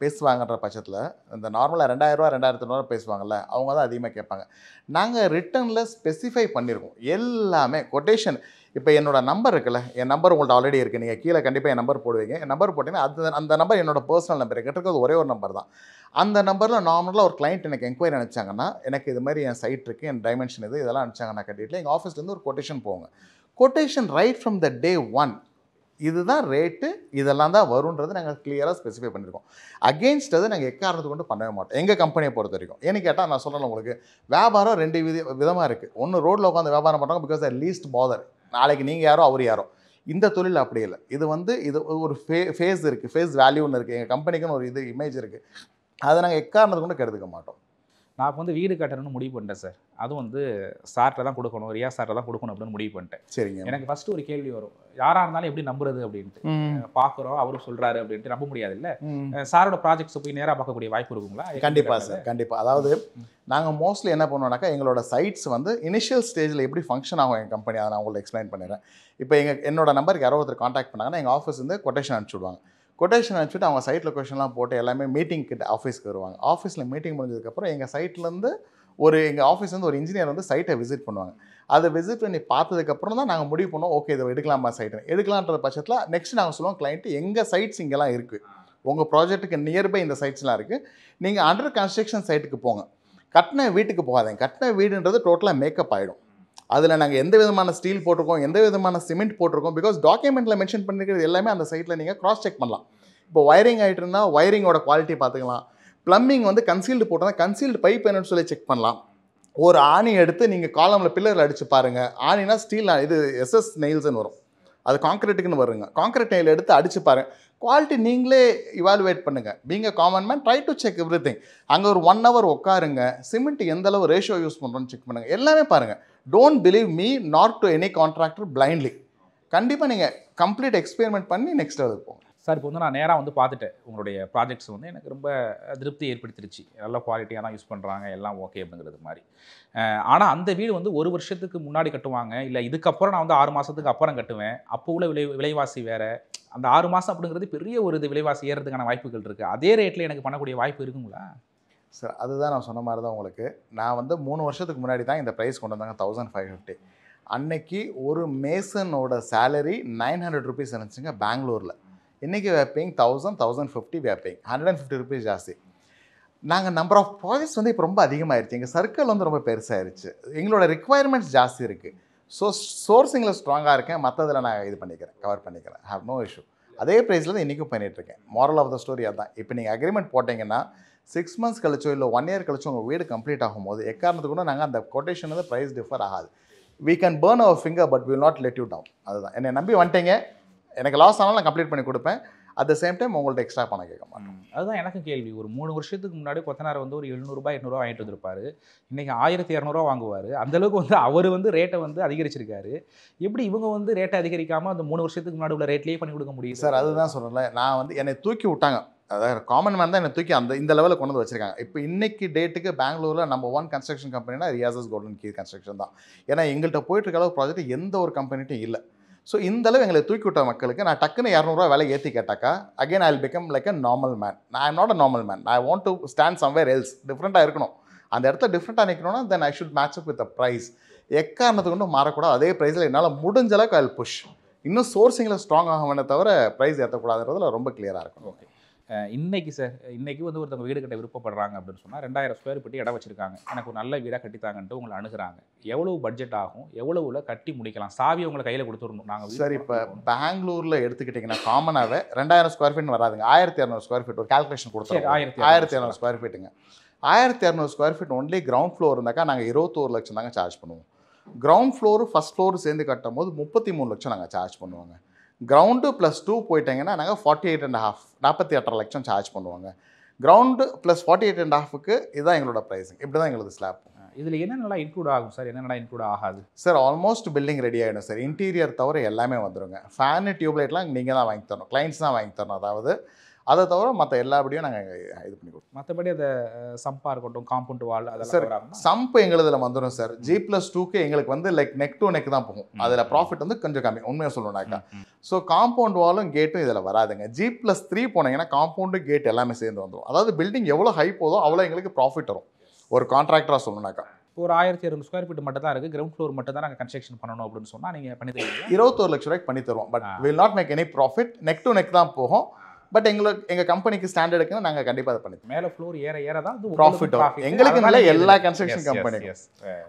பேசுவாங்கன்ற பட்சத்தில், இந்த நார்மலாக 2000 ரூபா 2500 பேசுவாங்கள்ல, அவங்க தான் அதிகமாக கேட்பாங்க. நாங்கள் ரிட்டனில் ஸ்பெசிஃபை பண்ணியிருக்கோம் எல்லாமே, கொட்டேஷன். இப்போ என்னோட நம்பர் இருக்குல்ல, என் நம்பர் உங்கள்கிட்ட ஆல்ரெடி இருக்குது, நீங்கள் கீழே கண்டிப்பாக என் நம்பர் போடுவீங்க. என் நம்பர் போட்டிங்கன்னா அந்த நம்பர் என்னோட பர்சனல் நம்பர், என்கிட்ட இருக்கிறது ஒரே ஒரு நம்பர் தான். அந்த நம்பரில் நார்மலாக ஒரு கிளைண்ட் எனக்கு என்கொயரி அனுப்பிச்சாங்கன்னா, எனக்கு இது மாதிரி என் சைட் இருக்குது, என் டைமென்ஷன் இது, இதெல்லாம் அனுப்பிச்சாங்கன்னா கட்டிட்டு எங்கள் ஆஃபீஸ்லேருந்து ஒரு கொட்டேஷன் போங்க. கொட்டேஷன் ரைட் ஃப்ரம் த டே 1 இதுதான் ரேட்டு, இதெல்லாம் தான் வருன்றது நாங்கள் கிளியராக ஸ்பெசிஃபை பண்ணியிருக்கோம். அகெயின்ஸ்ட் அதை நாங்கள் எக்காரணத்து கொண்டு பண்ணவே மாட்டோம் எங்கள் கம்பெனியை பொறுத்த வரைக்கும். ஏன்னு கேட்டால் நான் சொல்லணும் உங்களுக்கு, வியாபாரம் 2 விதமாக இருக்குது. ஒன்று ரோட்டில் உட்காந்து வியாபாரம் பண்ணுறாங்க, பிகாஸ் த லீஸ்ட் பாதர், நாளைக்கு நீங்கள் யாரோ அவர் யாரோ. இந்த தொழில் அப்படி இல்லை. இது வந்து இது ஒரு ஃபேஸ் இருக்குது, ஃபேஸ் வேல்யூன்னு இருக்குது, எங்கள் கம்பெனிக்குன்னு ஒரு இமேஜ் இருக்குது. அதை நாங்கள் எக்காரணத்து கொண்டு கெடுத்துக்க மாட்டோம். நான் இப்போ வந்து வீடு கட்டணும்னு முடிவு பண்ணிட்டேன் சார். அதுவும் வந்து சார்ட்ட தான் கொடுக்கணும், ரியா சார்ட்ட தான் கொடுக்கணும் அப்படின்னு முடிவு பண்ணிட்டேன். சரிங்க. எனக்கு ஃபஸ்ட்டு ஒரு கேள்வி வரும், யாராக இருந்தாலும் எப்படி நம்புறது அப்படின்ட்டு. பார்க்குறோம், அவரும் சொல்கிறாரு அப்படின்ட்டு நம்ப முடியாது இல்லை. சாரோட ப்ராஜெக்ட்ஸை போய் நேராக பார்க்கக்கூடிய வாய்ப்பு இருக்குங்களா? கண்டிப்பாக சார், கண்டிப்பாக. அதாவது நாங்கள் மோஸ்ட்லி என்ன பண்ணுவோம்னாக்கா, எங்களோட சைட்ஸ் வந்து இனிஷியல் ஸ்டேஜில் எப்படி ஃபங்க்ஷன் ஆகும் எங்கள் கம்பெனி, அதை நான் உங்களுக்கு எக்ஸ்பிளைன் பண்ணிடுறேன். இப்போ என்னோட நம்பருக்கு யாரோ ஒருத்தர் காண்டாக்ட் பண்ணாங்கன்னா, எங்கள் ஆஃபீஸ் வந்து கொட்டேஷன் அனுப்பிச்சுடுவாங்க. கொட்டேஷன் அனுப்பிச்சுட்டு அவங்க சைட் லொக்கேஷன்லாம் போட்டு எல்லாமே மீட்டிங் கிட்ட ஆஃபீஸ்க்கு வருவாங்க. ஆஃபீஸில் மீட்டிங் முடிஞ்சதுக்கப்புறம் எங்கள் சைட்லேருந்து எங்கள் ஆஃபீஸ்லேருந்து ஒரு இன்ஜினியர் வந்து சைட்டை விசிட் பண்ணுவாங்க. அதை விசிட் பண்ணி பார்த்ததுக்கப்புறம் தான் நாங்கள் முடிவு பண்ணுவோம், ஓகே இதை எடுக்கலாமா சைட்டு. எடுக்கலான்ற பட்சத்தில் நெக்ஸ்ட் நாங்கள் சொல்லுவோம் கிளைண்ட்டு, எங்கள் சைட்ஸ் இங்கெல்லாம் இருக்குது, உங்கள் ப்ராஜெக்ட்டுக்கு நியர்பை இந்த சைட்ஸ்லாம் இருக்குது, நீங்கள் அண்டர் கன்ஸ்ட்ரக்ஷன் சைட்டுக்கு போங்க, கட்டின வீட்டுக்கு போகாதீங்க. கட்டின வீடுன்றது டோட்டலாக மேக்கப் ஆகிடும். அதில் நாங்கள் எந்த விதமான ஸ்டீல் போட்டிருக்கோம், எந்த விதமான சிமெண்ட் போட்டிருக்கோம், பிகாஸ் டாக்குமெண்ட்டில் மென்ஷன் பண்ணிக்கிறது எல்லாமே அந்த சைட்டில் நீங்கள் கிராஸ் செக் பண்ணலாம். இப்போ ஒயரிங் ஆகிட்டு இருந்தால் ஒயரிங்கோட குவாலிட்டி பார்த்துக்கலாம். ப்ளம்பிங் வந்து கன்சீல்டு போட்டால் கன்சீல்டு பைப் என்னன்னு சொல்லி செக் பண்ணலாம். ஒரு ஆணி எடுத்து நீங்கள் காலமில் பில்லரில் அடித்து பாருங்கள், ஆணினா ஸ்டீல் இது எஸ்எஸ் நெயில்ஸ்ன்னு வரும், அது கான்க்ரீட்டுக்குன்னு வருங்க. கான்க்ரீட் நெயில் எடுத்து அடித்து பாருங்கள், குவாலிட்டி நீங்களே இவாலுவேட் பண்ணுங்கள். Being a common man try to check every thing. அங்கே ஒரு 1 hour உட்காருங்க, சிமெண்ட் எந்த அளவு ரேஷியோ யூஸ் பண்ணுறோன்னு செக் பண்ணுங்கள், எல்லாமே பாருங்கள். Don't believe me not to any contractor blindly. கண்டிப்பாக நீங்கள் கம்ப்ளீட் எக்ஸ்பெரிமெண்ட் பண்ணி நெக்ஸ்ட் லெவலுக்கு போங்க. சார் இப்போ வந்து நான் நேராக வந்து பார்த்துட்டேன், உங்களுடைய ப்ராஜெக்ட்ஸ் வந்து எனக்கு ரொம்ப திருப்தி ஏற்படுத்திருச்சு. நல்ல குவாலிட்டியாக தான் யூஸ் பண்ணுறாங்க, எல்லாம் ஓகே அப்படிங்கிறது மாதிரி. ஆனால் அந்த வீடு வந்து 1 வருஷத்துக்கு முன்னாடி கட்டுவாங்க, இல்லை இதுக்கப்புறம் நான் வந்து 6 மாதத்துக்கு அப்புறம் கட்டுவேன், அப்போ உள்ள விலைவாசி வேறு. அந்த 6 மாதம் அப்படிங்கிறது பெரிய ஒரு விலைவாசி ஏறுறதுக்கான வாய்ப்புகள் இருக்குது. அதே ரேட்டில் எனக்கு பண்ணக்கூடிய வாய்ப்பு இருக்குங்களா? சார் அதுதான் நான் சொன்ன மாதிரி தான் உங்களுக்கு. நான் வந்து 3 வருஷத்துக்கு முன்னாடி தான் இந்த ப்ரைஸ் கொண்டு வந்தாங்க, 1550. அன்னைக்கு ஒரு மேசனோட சேலரி 900 rupees இருந்துச்சுங்க பெங்களூரில். இன்றைக்கி பேயிங் 1050 பேயிங் 150 rupees ஜாஸ்தி. நாங்கள் நம்பர் ஆஃப் ப்ராஜெக்ட்ஸ் வந்து இப்போ ரொம்ப அதிகமாகிடுச்சு, எங்கள் சர்க்கிள் வந்து ரொம்ப பெருசாகிடுச்சு, எங்களோட ரெக்குவயர்மெண்ட்ஸ் ஜாஸ்தி இருக்குது. ஸோ சோர்சிங்கில் ஸ்ட்ராங்காக இருக்கேன், மற்றதில் நான் இது பண்ணிக்கிறேன், கவர் பண்ணிக்கிறேன், ஹேவ் நோ இஷ்யூ. அதே ப்ரைஸில் தான் இன்றைக்கும் பண்ணிகிட்ருக்கேன். மாரல் ஆஃப் த ஸ்டோரி அதுதான். இப்போ நீங்கள் அக்ரிமெண்ட் போட்டிங்கன்னா 6 months கழிச்சோ இல்லை 1 year கழிச்சோ உங்கள் வீடு கம்ப்ளீட் ஆகும்போது எக்காரணத்துக்கு கூட நாங்கள் அந்த கொட்டேஷன் வந்து ப்ரைஸ் டிஃபர் ஆகாது. we can burn our finger but we will not let you down. அதுதான், என்னை நம்பி வந்துட்டீங்க, எனக்கு லாஸ் ஆனாலும் நான் கம்ப்ளீட் பண்ணி கொடுப்பேன், அட் த சேம் டைம் உங்கள்ட்ட எக்ஸ்ட்ரா பணம் கேட்க மாட்டோம். அதுதான் எனக்கு கேள்வி. ஒரு 3 வருஷத்துக்கு முன்னாடி கொத்தனார் வந்து ஒரு 700 800 வாங்கிட்டு வந்திருப்பாரு, இன்றைக்கி 1200 வாங்குவார். அந்தளவுக்கு வந்து அவர் வந்து ரேட்டை வந்து அதிகரிச்சிருக்காரு. எப்படி இவங்க வந்து ரேட்டை அதிகரிக்காமல் அந்த 3 வருஷத்துக்கு முன்னாடி உள்ள ரேட்லேயே பண்ணி கொடுக்க முடியும் சார்? அதுதான் சொல்கிறேன்ல, நான் வந்து என்னை தூக்கி விட்டாங்க. அதாவது காமன் மேன் தான் என்னை தூக்கி இந்த லெவலில் கொண்டு வந்து வச்சிருக்காங்க. இப்போ இன்னைக்கு டேட்டுக்கு பெங்களூரில் நம்பர் 1 கன்ஸ்ட்ரக்ஷன் கம்பெனினா ரியாசஸ் கோல்டன் கீ கன்ஸ்ட்ரக்ஷன் தான். ஏன்னா எங்கள்கிட்ட போயிட்டு இருக்க அளவு ப்ராஜெக்ட் எந்த ஒரு கம்பெனிட்டும் இல்லை. ஸோ இந்த அளவு எங்களை தூக்கி விட்ட மக்களுக்கு நான் டக்குன்னு 200 விலை ஏற்றி கேட்டாக்கா again I will become like a normal man. I am not a normal man. I want to stand somewhere else. டிஃப்ரெண்ட்டாக இருக்கணும். அந்த இடத்துல டிஃப்ரெண்ட்டாக நிற்கணும்னா then I should match up with a price. எக்காரணத்துக்கு கொண்டு மாறக்கூடாது. அதே ப்ரைஸில் என்னால் முடிஞ்ச அளவுக்கு ஐ வில் புஷ். இன்னும் சோர்சிங்கில் ஸ்ட்ராங் ஆகவே தவிர ப்ரைஸ் ஏற்றக்கூடாதுன்றதுல ரொம்ப கிளியராக இருக்கும். ஓகே. இன்னைக்கு சார் இன்னைக்கு வந்து ஒருத்தவங்க வீடு கட்ட விருப்பப்படுறாங்க அப்படின்னு சொன்னால் 2000 ஸ்கொயர் ஃபீட் இடம் வச்சிருக்காங்க. எனக்கு ஒரு நல்ல வீடாக கட்டித்தாங்கன்ட்டு உங்களை அணுகுறாங்க. எவ்வளவு பட்ஜெட் ஆகும், எவ்வளவுல கட்டி முடிக்கலாம்? சாவி உங்களை கையில் கொடுத்துடணும். நாங்கள் சார் இப்போ பெங்களூரில் எடுத்துக்கிட்டிங்கன்னா காமனாகவே 2000 ஸ்கொயர் ஃபீட் வராதுங்க. 1200 ஸ்கொயர் ஃபீட் ஒரு கால்குலேஷன் கொடுத்துருவோம். 1200 ஸ்கொயர் ஃபீட்டுங்க. 1200 square feet only ground floor இருந்தாக்கா நாங்கள் 21 லட்சம் தாங்க சார்ஜ் பண்ணுவோம். கிரவுண்ட் ஃப்ளோரு ஃபஸ்ட் ஃப்ளோரு சேர்ந்து கட்டும் போது 33 லட்சம் நாங்கள் சார்ஜ் பண்ணுவோங்க. கிரவுண்டு +2 போயிட்டீங்கன்னா நாங்கள் 48.5 48.5 லட்சம் சார்ஜ் பண்ணுவாங்க. கிரவுண்டு +48.5க்கு இதுதான் எங்களோட ப்ரைஸிங். இப்படி தான் எங்களது ஸ்லாப். இதில் என்னென்னலாம் இன்க்ளூட் ஆகும் சார், என்னென்னலாம் இன்க்ளூட் ஆகாது? சார் ஆல்மோஸ்ட் பில்டிங் ரெடி ஆகிடும் சார். இன்டீரியர் தவிர எல்லாமே வந்துடுங்க. ஃபேனு டியூப்லைட்லாம் நீங்கள் தான் வாங்கி தரணும், கிளைண்ட்ஸ் தான் வாங்கி தரணும். அதாவது அதை தவிர மற்ற எல்லாபடியும் நாங்கள் இது பண்ணி கொடுப்போம். மற்றபடி அந்த சம்பாக இருக்கட்டும், காம்பவுண்ட் வால், சார் அதெல்லாம் சம்ப் எங்களுதில் வந்துடும் சார். G+2க்கு எங்களுக்கு வந்து லைக் நெக் டு நெக் தான் போகும். அதில் ப்ராஃபிட் வந்து கொஞ்சம் கம்மி, உண்மையாக சொல்லணும்னாக்கா. ஸோ காம்பவுண்ட் வாலும் கேட்டும் இதில் வராதுங்க. G+3 போனீங்கன்னா காம்பவுண்டு கேட் எல்லாமே சேர்ந்து வந்துடும். அதாவது பில்டிங் எவ்வளோ ஹை போதோ அவ்வளோ எங்களுக்கு ப்ராஃபிட் வரும் ஒரு கான்ட்ராக்டராக சொல்லணும்னாக்கா. ஒரு 1200 ஸ்கொயர் ஃபீட் மட்டும் தான் இருக்குது, கிரவுண்ட் ஃப்ளோர் மட்டும் தான் நாங்கள் கன்ஸ்ட்ரக்ஷன் பண்ணணும் அப்படின்னு சொன்னால் நீங்கள் பண்ணி தருவீங்க? 21 லட்ச ரூபாய்க்கு பண்ணி தருவோம். But will not make any profit. Neck to neck தான் போகும். பட் எங்கள் கம்பெனிக்கு ஸ்டாண்டர்டுக்குன்னு நாங்கள் கண்டிப்பாக அதை பண்ணி மேலே ஃப்ளோர் ஏற தான் ப்ராஃபிட் வரும். எங்களுக்கு நல்ல எல்லா கன்ஸ்ட்ரக்ஷன் கம்பெனிக்கும்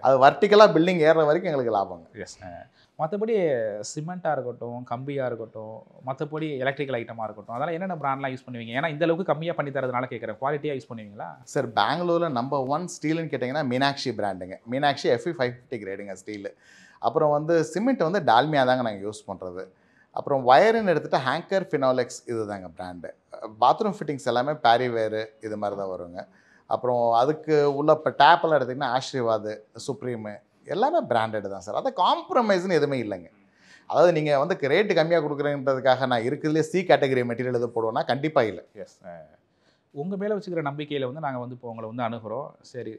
அது வர்டிக்கலாக பில்டிங் ஏறுற வரைக்கும் எங்களுக்கு லாபம். எஸ். மற்றபடி சிமெண்ட்டாக இருக்கட்டும், கம்பியாக இருக்கட்டும், மற்றபடி எலக்ட்ரிக்கல் ஐட்டமாக இருக்கட்டும், அதெல்லாம் என்னென்ன பிராண்ட்லாம் யூஸ் பண்ணுவீங்க? ஏன்னா இந்த அளவுக்கு கம்மியாக பண்ணி தரதுனால கேட்குறேன். குவாலிட்டியாக யூஸ் பண்ணுவீங்களா? சார் பெங்களூரில் நம்பர் 1 ஸ்டீல்னு கேட்டிங்கன்னா மீனாட்சி பிராண்டுங்க. மீனாட்சி FE 550 கிரேடுங்க ஸ்டீலு. அப்புறம் வந்து சிமெண்ட் வந்து டால்மியா தாங்க நாங்கள் யூஸ் பண்ணுறது. அப்புறம் வயருன்னு எடுத்துகிட்டு ஹேங்கர் ஃபினாலெக்ஸ் இது தாங்க பிராண்டு. பாத்ரூம் ஃபிட்டிங்ஸ் எல்லாமே பேரிவேரு இது மாதிரி தான் வருங்க. அப்புறம் அதுக்கு உள்ள இப்போ டேப்பெல்லாம் எடுத்திங்கன்னா ஆஷிர்வாது, சுப்ரீமு எல்லாமே பிராண்டட் தான் சார். அதை காம்ப்ரமைஸ்னு எதுவுமே இல்லைங்க. அதாவது நீங்கள் வந்து ரேட்டு கம்மியாக கொடுக்குறேன்றதுக்காக நான் இருக்கிறதுலே C கேட்டகரி மெட்டீரியல் எது போடுவோன்னா கண்டிப்பாக இல்லை. எஸ். உங்கள் மேலே வச்சுக்கிற நம்பிக்கையில் வந்து நாங்கள் வந்து இப்போ உங்களை வந்து அணுகிறோம். சரி,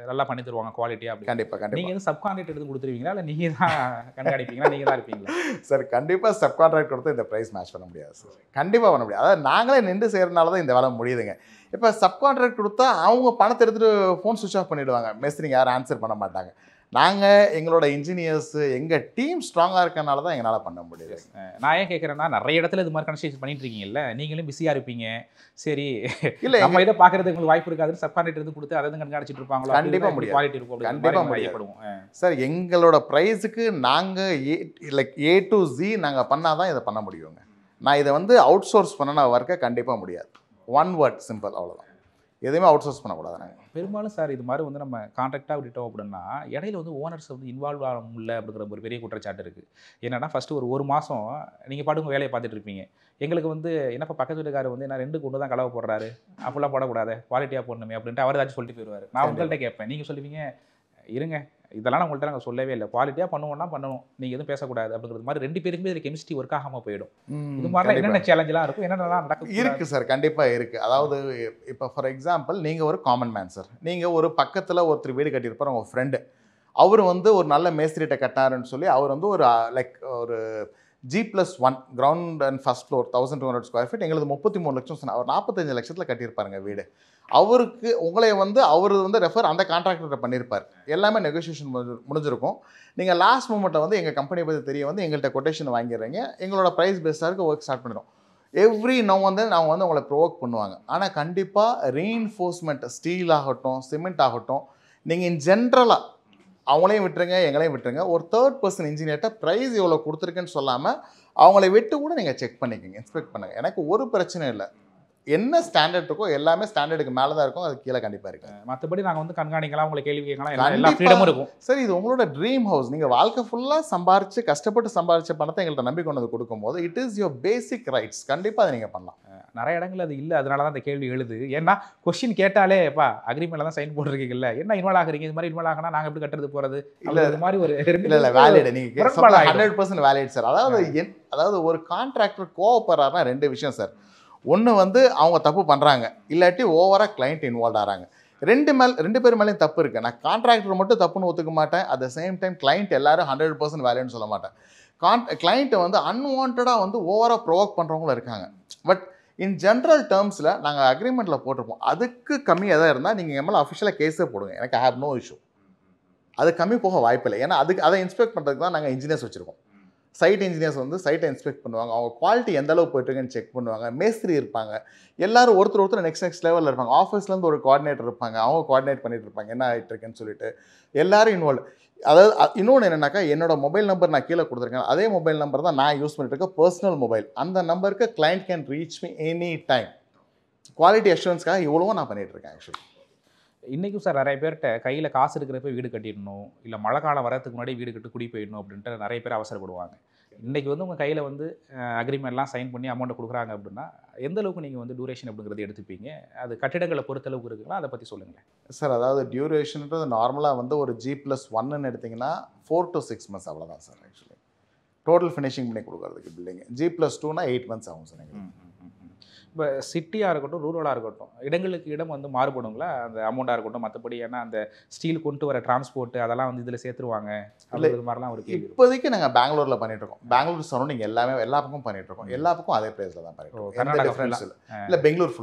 நல்லா பண்ணி தருவாங்க குவாலிட்டியாக அப்படி. கண்டிப்பாக நீங்கள் வந்து சப் கான்ட்ராக்ட் எடுத்து கொடுத்துருவீங்களா, இல்லை நீங்கள் தான் கண்காணிப்பீங்களா, நீங்கள் தான் இருப்பீங்களா? சார் கண்டிப்பாக சப் கான்ட்ராக்ட் கொடுத்து இந்த ப்ரைஸ் மேட்ச் பண்ண முடியாது சார். கண்டிப்பாக பண்ண முடியாது. அதாவது நாங்களே நின்று செய்கிறனால தான் இந்த வேலை முடியுதுங்க. இப்போ சப் கான்ட்ராக்ட் கொடுத்தா அவங்க பணத்தை எடுத்துகிட்டு ஃபோன் சுவிட்ச் ஆஃப் பண்ணிவிடுவாங்க. மேஸ்திரிங்க யாரும் ஆன்சர் பண்ண மாட்டாங்க. நாங்கள் எங்களோட இன்ஜினியர்ஸு எங்கள் டீம் ஸ்ட்ராங்காக இருக்கனால தான் எங்களால் பண்ண முடியுது. நான் ஏன் கேட்குறேன்னா, நிறைய இடத்துல இது மாதிரி கன்ஸ்ட்ரக்ஷன் பண்ணிட்டு இருக்கீங்கல்ல, நீங்களும் பிஸியாக இருப்பீங்க. சரி, இல்லை நம்ம இதை பார்க்குறதுக்கு உங்களுக்கு வாய்ப்பு இருக்காதுன்னு சப் கான்ட்ராக்ட் எடுத்து கொடுத்து அதை கண்காணிச்சிட்டு இருப்பாங்களோ? கண்டிப்பாக முடியாது. குவாலிட்டி இருக்கும், கண்டிப்பாக முடியாது சார். எங்களோட ப்ரைஸுக்கு நாங்கள் லைக் A to Z நாங்கள் பண்ணால் தான் இதை பண்ண முடியுங்க. நான் இதை வந்து அவுட் சோர்ஸ் பண்ண ஒர்க்கை கண்டிப்பாக முடியாது. ஒன் வேர்ட் சிம்பிள், அவ்வளோதான். எதுவுமே அவுட் சோர்ஸ் பண்ணக்கூடாது. நாங்கள் பெரும்பாலும் சார் இது மாதிரி வந்து நம்ம கான்ட்ராக்டாக விட்டோம் அப்படின்னா இடையில வந்து ஓனர்ஸ் வந்து இன்வால்வ் ஆக முடியல அப்படிங்கிற ஒரு பெரிய குற்றச்சாட்டு இருக்குது. என்னன்னா, ஃபஸ்ட்டு ஒரு மாதம் நீங்கள் பாட்டுங்க வேலையை பார்த்துட்டு இருப்பீங்க. எங்களுக்கு வந்து என்னப்பா பக்கத்து வீட்டுக்காரர் வந்து என்ன 2 கொண்டு தான் கலவை போடுறாரு, அப்படிலாம் போடக்கூடாது, குவாலிட்டியாக போடணுமே அப்படின்ட்டு அவர் ஏதாச்சும் சொல்லிட்டு போயிடுவார். நான் உங்கள்கிட்ட கேட்பேன், நீங்கள் சொல்லுவீங்க இருங்க இதெல்லாம் நான் உங்கள்கிட்ட நாங்கள் சொல்லவே இல்லை, குவாலிட்டியாக பண்ணுவோம்னா பண்ணணும், நீங்கள் எதுவும் பேசக்கூடாது அப்படிங்கிறது மாதிரி 2 பேருக்குமே இதில் கெமிஸ்ட்ரி ஒர்க் ஆகாமல் போயிடும். இது மாதிரிலாம் என்னென்ன சேலஞ்செலாம் இருக்கும், என்னென்னலாம் நடக்கும்? இருக்குது சார், கண்டிப்பாக இருக்குது. அதாவது இப்போ ஃபார் எக்ஸாம்பிள் நீங்கள் ஒரு காமன் மேன் சார். நீங்கள் ஒரு பக்கத்தில் ஒருத்தர் வீடு கட்டியிருப்பார், உங்கள் ஃப்ரெண்டு. அவர் வந்து ஒரு நல்ல மேஸ்திரிட்ட கட்டினாருன்னு சொல்லி அவர் வந்து ஒரு லைக் ஒரு G+1 ground and first floor 1200 square feet எங்களுக்கு 33 லட்சம் சொன்னார். அவர் 45 லட்சத்தில் கட்டியிருப்பாருங்க வீடு. அவருக்கு உங்களை வந்து அவர் வந்து ரெஃபர் அந்த கான்ட்ராக்டர்கிட்ட பண்ணியிருப்பார். எல்லாமே நெகோசியேஷன் முடிஞ்சிருக்கும். நீங்கள் லாஸ்ட் மூமெண்ட்டில் வந்து எங்கள் கம்பெனி பற்றி தெரிய வந்து எங்கள்கிட்ட கொட்டேஷன் வாங்கிடுறீங்க, எங்களோட ப்ரைஸ் பேஸ்டாக இருக்க ஒர்க் ஸ்டார்ட் பண்ணிடும். எவ்ரி நோ வந்து அவங்க வந்து உங்களை ப்ரொவோக் பண்ணுவாங்க. ஆனால் கண்டிப்பாக ரீஇன்ஃபோர்ஸ்மெண்ட் ஸ்டீல் ஆகட்டும், சிமெண்ட் ஆகட்டும், நீங்கள் இன் ஜென்ரலாக அவங்களையும் விட்டுருங்க, எங்களையும் விட்டுருங்க, ஒரு தேர்ட் பர்சன் இன்ஜினியர்கிட்ட ப்ரைஸ் எவ்வளோ கொடுத்துருக்குன்னு சொல்லாமல் அவங்கள விட்டு கூட நீங்கள் செக் பண்ணிக்கோங்க, இன்ஸ்பெக்ட் பண்ணுங்கள். எனக்கு ஒரு பிரச்சனை இல்லை. என்ன ஸ்டாண்டர்ட் இருக்கோ எல்லாமே ஸ்டாண்டர்டுக்கு மேலே தான் இருக்கும், அது கீழே கண்டிப்பாக இருக்கு. மற்றபடி நாங்கள் வந்து கண்காணிக்கலாம், உங்களை கேள்வி கேட்கலாம், எல்லா ஃப்ரீடமும் இருக்கும். சரி, இது உங்களோட ட்ரீம் ஹவுஸ். நீங்கள் வாழ்க்கை ஃபுல்லாக சம்பாரிச்சு கஷ்டப்பட்டு சம்பாரிச்ச பணத்தை எங்கள்கிட்ட நம்பி கொண்டு வந்து கொடுக்கும்போது it is your basic rights. கண்டிப்பாக அதை நீங்கள் பண்ணலாம். நிறைய இடங்கள் அது இல்லை, அதனால தான் அந்த கேள்வி எழுது. ஏன்னா கொஸ்டின் கேட்டாலே பா அக்ரிமெண்ட்டில் தான் சைன் போட்டிருக்கீங்கல்ல, என்ன இன்வால்வ் ஆகுறீங்க, இது மாதிரி இன்வால்வ் ஆகினா நாங்கள் எப்படி கட்டுறது போகிறது இல்லை, இது மாதிரி ஒரு இல்லை வேலிட். நீங்கள் 100% வேலிட் சார். அதாவது ஒரு கான்ட்ராக்டர் கோவப்படுறாருன்னா 2 விஷயம் சார். ஒன்று வந்து அவங்க தப்பு பண்ணுறாங்க, இல்லாட்டி ஓவராக கிளைண்ட் இன்வால்வ் ஆகிறாங்க. ரெண்டு பேர் மேலேயும் தப்பு இருக்குது. நான் கான்ட்ராக்டர் மட்டும் தப்புன்னு ஒத்துக்க மாட்டேன். At the same time client எல்லாரும் 100% வேலைன்னு சொல்ல மாட்டேன். கிளைண்ட்டை வந்து அன்வான்டாக வந்து ஓவராக ப்ரொவோக் பண்ணுறவங்களும் இருக்காங்க. பட் இன் ஜென்ரல் டேர்ம்ஸில் நாங்கள் அக்ரிமெண்ட்டில் போட்டிருப்போம், அதுக்கு கம்மி எதாவது இருந்தால் நீங்கள் எம்எல்ஏ அஃபிஷியலாக கேஸே போடுங்க, எனக்கு ஐ ஹேவ் நோ இஷ்யூ. அது கம்மி போக வாய்ப்பில்லை. ஏன்னா அதை இன்ஸ்பெக்ட் பண்ணுறதுக்கு தான் நாங்கள் இன்ஜினியர்ஸ் வச்சுருக்கோம். சைட் இன்ஜினியர்ஸ் வந்து சைட்டை இன்ஸ்பெக்ட் பண்ணுவாங்க, அவங்க குவாலிட்டி எந்த அளவு போயிட்டுருக்குன்னு செக் பண்ணுவாங்க. மேஸ்திரி இருப்பாங்க, எல்லாரும் ஒருத்தர் நெக்ஸ்ட் லெவலில் இருப்பாங்க. ஆஃபீஸ்லேருந்து ஒரு கோஆர்டினேட்டர் இருப்பாங்க, அவங்க கோஆர்டினேட் பண்ணிட்டு இருப்பாங்க என்ன ஆகிட்டு இருக்குன்னு சொல்லிட்டு எல்லாரும் இன்வால்வ். அதாவது இன்னொன்று என்னென்னாக்கா, என்னோட மொபைல் நம்பர் நான் கீழே கொடுத்துருக்கேன், அதே மொபைல் நம்பர் தான் நான் யூஸ் பண்ணிட்டு இருக்கேன், பர்சனல் மொபைல். அந்த நம்பருக்கு client can reach me any time. Quality அஷூரன்ஸ்க்காக இவ்வளவும் நான் பண்ணிட்டு இருக்கேன். ஆக்சுவலி இன்றைக்கும் சார் நிறைய பேர்கிட்ட கையில் காசு இருக்கிறப்ப வீடு கட்டிடணும், இல்லை மழை காலம் வரதுக்கு முன்னாடி வீடு கட்டி குடி போயிடணும் அப்படின்ட்டு நிறைய பேர் அவசரப்படுவாங்க. இன்றைக்கி வந்து உங்கள் கையில் வந்து அக்ரிமெண்ட்லாம் சைன் பண்ணி அமௌண்ட்டை கொடுக்குறாங்க அப்படின்னா எந்த அளவுக்கு நீங்கள் வந்து டியூரேஷன் அப்படிங்கிறது எடுத்துப்பீங்க? அது கட்டிடங்களை பொறுத்தளவுக்கு இருக்குங்களா? அதை பற்றி சொல்லுங்களேன் சார். அதாவது டியூரேஷன்ன்றது நார்மலாக வந்து ஒரு G+1ன்னு எடுத்திங்கன்னா 4 to 6 months அவ்வளோதான் சார். ஆக்சுவலி டோட்டல் ஃபினிஷிங் பண்ணி கொடுக்குறதுக்கு பில்டிங். G+2னா 8 months ஆகும் சார். இப்போ சிட்டியாக இருக்கட்டும், ரூரலாக இருக்கட்டும், இடங்களுக்கு இடம் வந்து மாறுபடுங்களா அந்த அமௌண்ட்டாக இருக்கட்டும்? மற்றபடி ஏன்னா அந்த ஸ்டீல் கொண்டு வர டிரான்ஸ்போர்ட் அதெல்லாம் வந்து இதில் சேர்த்துருவாங்க, அது மாதிரிலாம் ஒரு கேள்வி. இப்போதைக்கு நாங்கள் பெங்களூரில் பண்ணிட்டு இருக்கோம். பெங்களூர் சரௌண்டிங் எல்லா பக்கம் பண்ணிட்டு இருக்கோம். எல்லா பக்கம் அதே பிரைஸில் தான் பண்ணிட்டு இருக்கோம். கர்நாடகா டிஃபரன்ஸ் இல்லை, பெங்களூர்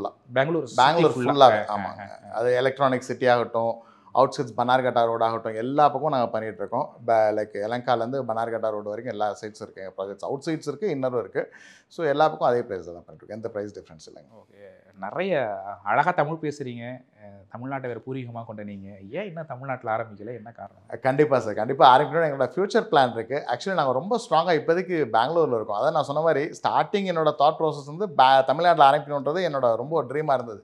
ஃபுல்லாக ஆமாங்க. அது எலக்ட்ரானிக் சிட்டி ஆகட்டும், அவுட்ஸ்கட்ஸ் பனார்கட்டா ரோடு ஆகட்டும், எல்லா பக்கம் நாங்கள் பண்ணிகிட்டு இருக்கோம். லைக் எலங்காலேருந்து பனார்கட்டா ரோடு வரைக்கும் எல்லா சைட்ஸும் இருக்குது. ப்ராஜெக்ட்ஸ் அவுட் சைட்ஸ் இருக்குது, இன்னரும் இருக்குது. ஸோ எல்லா பக்கம் அதே ப்ரைஸில் தான் பண்ணிட்டுருக்கோம். எந்த ப்ரைஸ் டிஃப்ரென்ஸ் இல்லைங்க. ஓகே, நிறைய அழகாக தமிழ் பேசுகிறீங்க. தமிழ்நாட்டை வேறு பூர்வீகமாக கொண்ட நீங்கள் ஏன் இன்னும் தமிழ்நாட்டில் ஆரம்பிக்கல, என்ன காரணம்? கண்டிப்பாக சார், கண்டிப்பாக ஆரம்பிக்கணும்னு எங்களோட ஃபியூச்சர் பிளான் இருக்குது. ஆக்சுவலி நாங்கள் ரொம்ப ஸ்ட்ராங்காக இப்போதைக்கு பெங்களூரில் இருக்கோம். அதான் நான் சொன்ன மாதிரி ஸ்டார்டிங் என்னோட தாட் ப்ராசஸ் வந்து தமிழ்நாட்டில் ஆரம்பிக்கணுன்றது என்னோட ரொம்ப ட்ரீமாக இருந்தது.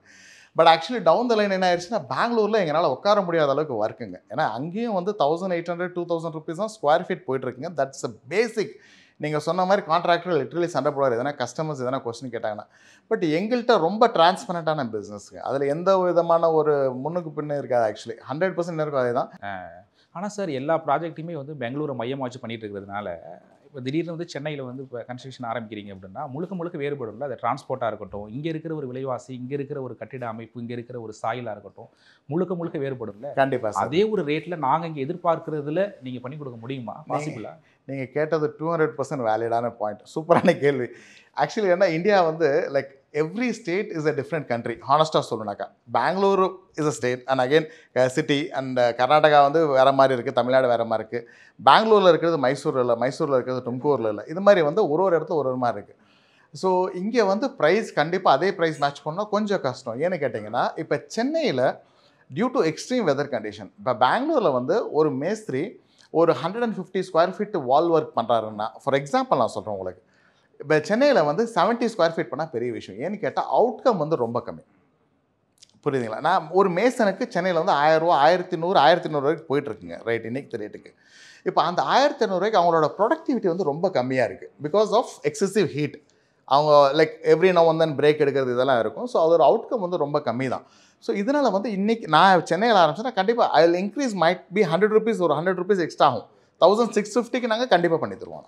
But actually down the line என்ன ஆயிடுச்சுன்னா, பெங்களூரில் எங்களால் உட்கார முடியாத அளவுக்கு ஒர்க்குங்க. ஏன்னா அங்கேயும் வந்து 1800-2000 ருபீஸ் தான் ஸ்கொயர் ஃபீட் போயிட்டுருக்குங்க. தட்ஸ் அ பேசிக். நீங்கள் சொன்ன மாதிரி கான்ட்ராக்டர் லிட்டரலி சண்டை போடுவார் எதனா கஸ்டமர்ஸ் எதனா கொஸ்டின் கேட்டாங்கன்னா. பட் எங்கள்கிட்ட ரொம்ப டிரான்ஸ்பரண்டான பிஸ்னஸ்ங்க. அதில் எந்த விதமான ஒரு முன்னுக்கு பின்னே இருக்காது. ஆக்சுவலி 100% இருக்கும் அதே தான். ஆனால் சார் எல்லா ப்ராஜெக்ட்டையுமே வந்து பெங்களூரை மையமாக வச்சு பண்ணிட்டு இருக்கிறதுனால இப்போ திடீர்னு வந்து சென்னையில் வந்து இப்போ கன்ஸ்ட்ரக்ஷன் ஆரம்பிக்கிறீங்க அப்படின்னா முழுக்க வேறுபடும்ல. அது டிரான்ஸ்போர்ட்டாக இருக்கட்டும், இங்கே இருக்கிற ஒரு விலைவாசி, இங்கே இருக்கிற ஒரு கட்டிட அமைப்பு, இங்கே இருக்கிற ஒரு சாயிலாக இருக்கட்டும், முழுக்க வேறுபடும்ல. கண்டிப்பாக அதே ஒரு ரேட்டில் நாங்கள் இங்கே எதிர்பார்க்கறதுல நீங்கள் பண்ணி கொடுக்க முடியுமா? பாசிபிளா? நீங்கள் கேட்டது 200% வேலிடான பாயிண்ட். சூப்பரான கேள்வி. ஆக்சுவலி என்ன, இந்தியா வந்து like every state is a different country. ஹானஸ்ட்டாக சொல்லணுனாக்கா Bengaluru is a state and again city. And Karnataka வந்து வேறு மாதிரி இருக்குது, தமிழ்நாடு வேறு மாதிரி இருக்குது. பெங்களூரில் இருக்கிறது மைசூரில் இல்லை, மைசூரில் இருக்கிறது தும்கூரில் இல்லை. இது மாதிரி வந்து ஒரு இடத்துல ஒரு மாதிரி இருக்குது. ஸோ இங்கே வந்து ப்ரைஸ் கண்டிப்பாக அதே ப்ரைஸ் மேட்ச் பண்ணால் கொஞ்சம் கஷ்டம். ஏன்னு கேட்டிங்கன்னா, இப்போ சென்னையில் due to extreme weather condition, இப்போ பெங்களூரில் வந்து ஒரு மேஸ்திரி ஒரு 150 ஸ்கொயர் ஃபீட் வால் ஒர்க் பண்ணுறாருன்னா, ஃபார் எக்ஸாம்பிள் நான் சொல்கிறேன் உங்களுக்கு, இப்போ சென்னையில் வந்து 70 ஸ்கொயர் ஃபீட் பண்ணால் பெரிய விஷயம். ஏன்னு கேட்டால் அவுட்கம் வந்து ரொம்ப கம்மி. புரியுதுங்களா? நான் ஒரு மேசனுக்கு சென்னையில் வந்து 1000 ரூபா, 1100 வரைக்கும் போயிட்டுருக்குங்க. ரைட், இன்னைக்கு ரேட்டுக்கு. இப்போ அந்த 1500 ரூபாய்க்கு அவங்களோட ப்ரொடக்டிவிட்டி வந்து ரொம்ப கம்மியாக இருக்குது. Because of excessive heat. அவங்க like every now and then break எடுக்கிறது இதெல்லாம் இருக்கும். ஸோ அதோட அவுட்கம் வந்து ரொம்ப கம்மி தான். ஸோ இதனால் வந்து இன்றைக்கி நான் சென்னையில் ஆரம்பிச்சேன்னா கண்டிப்பாக ஐ will increase might be 100 rupees, ஒரு 100 ருபீஸ் எக்ஸ்ட்ரா ஆகும். 1650க்கு நாங்கள் கண்டிப்பாக பண்ணி தருவோம்.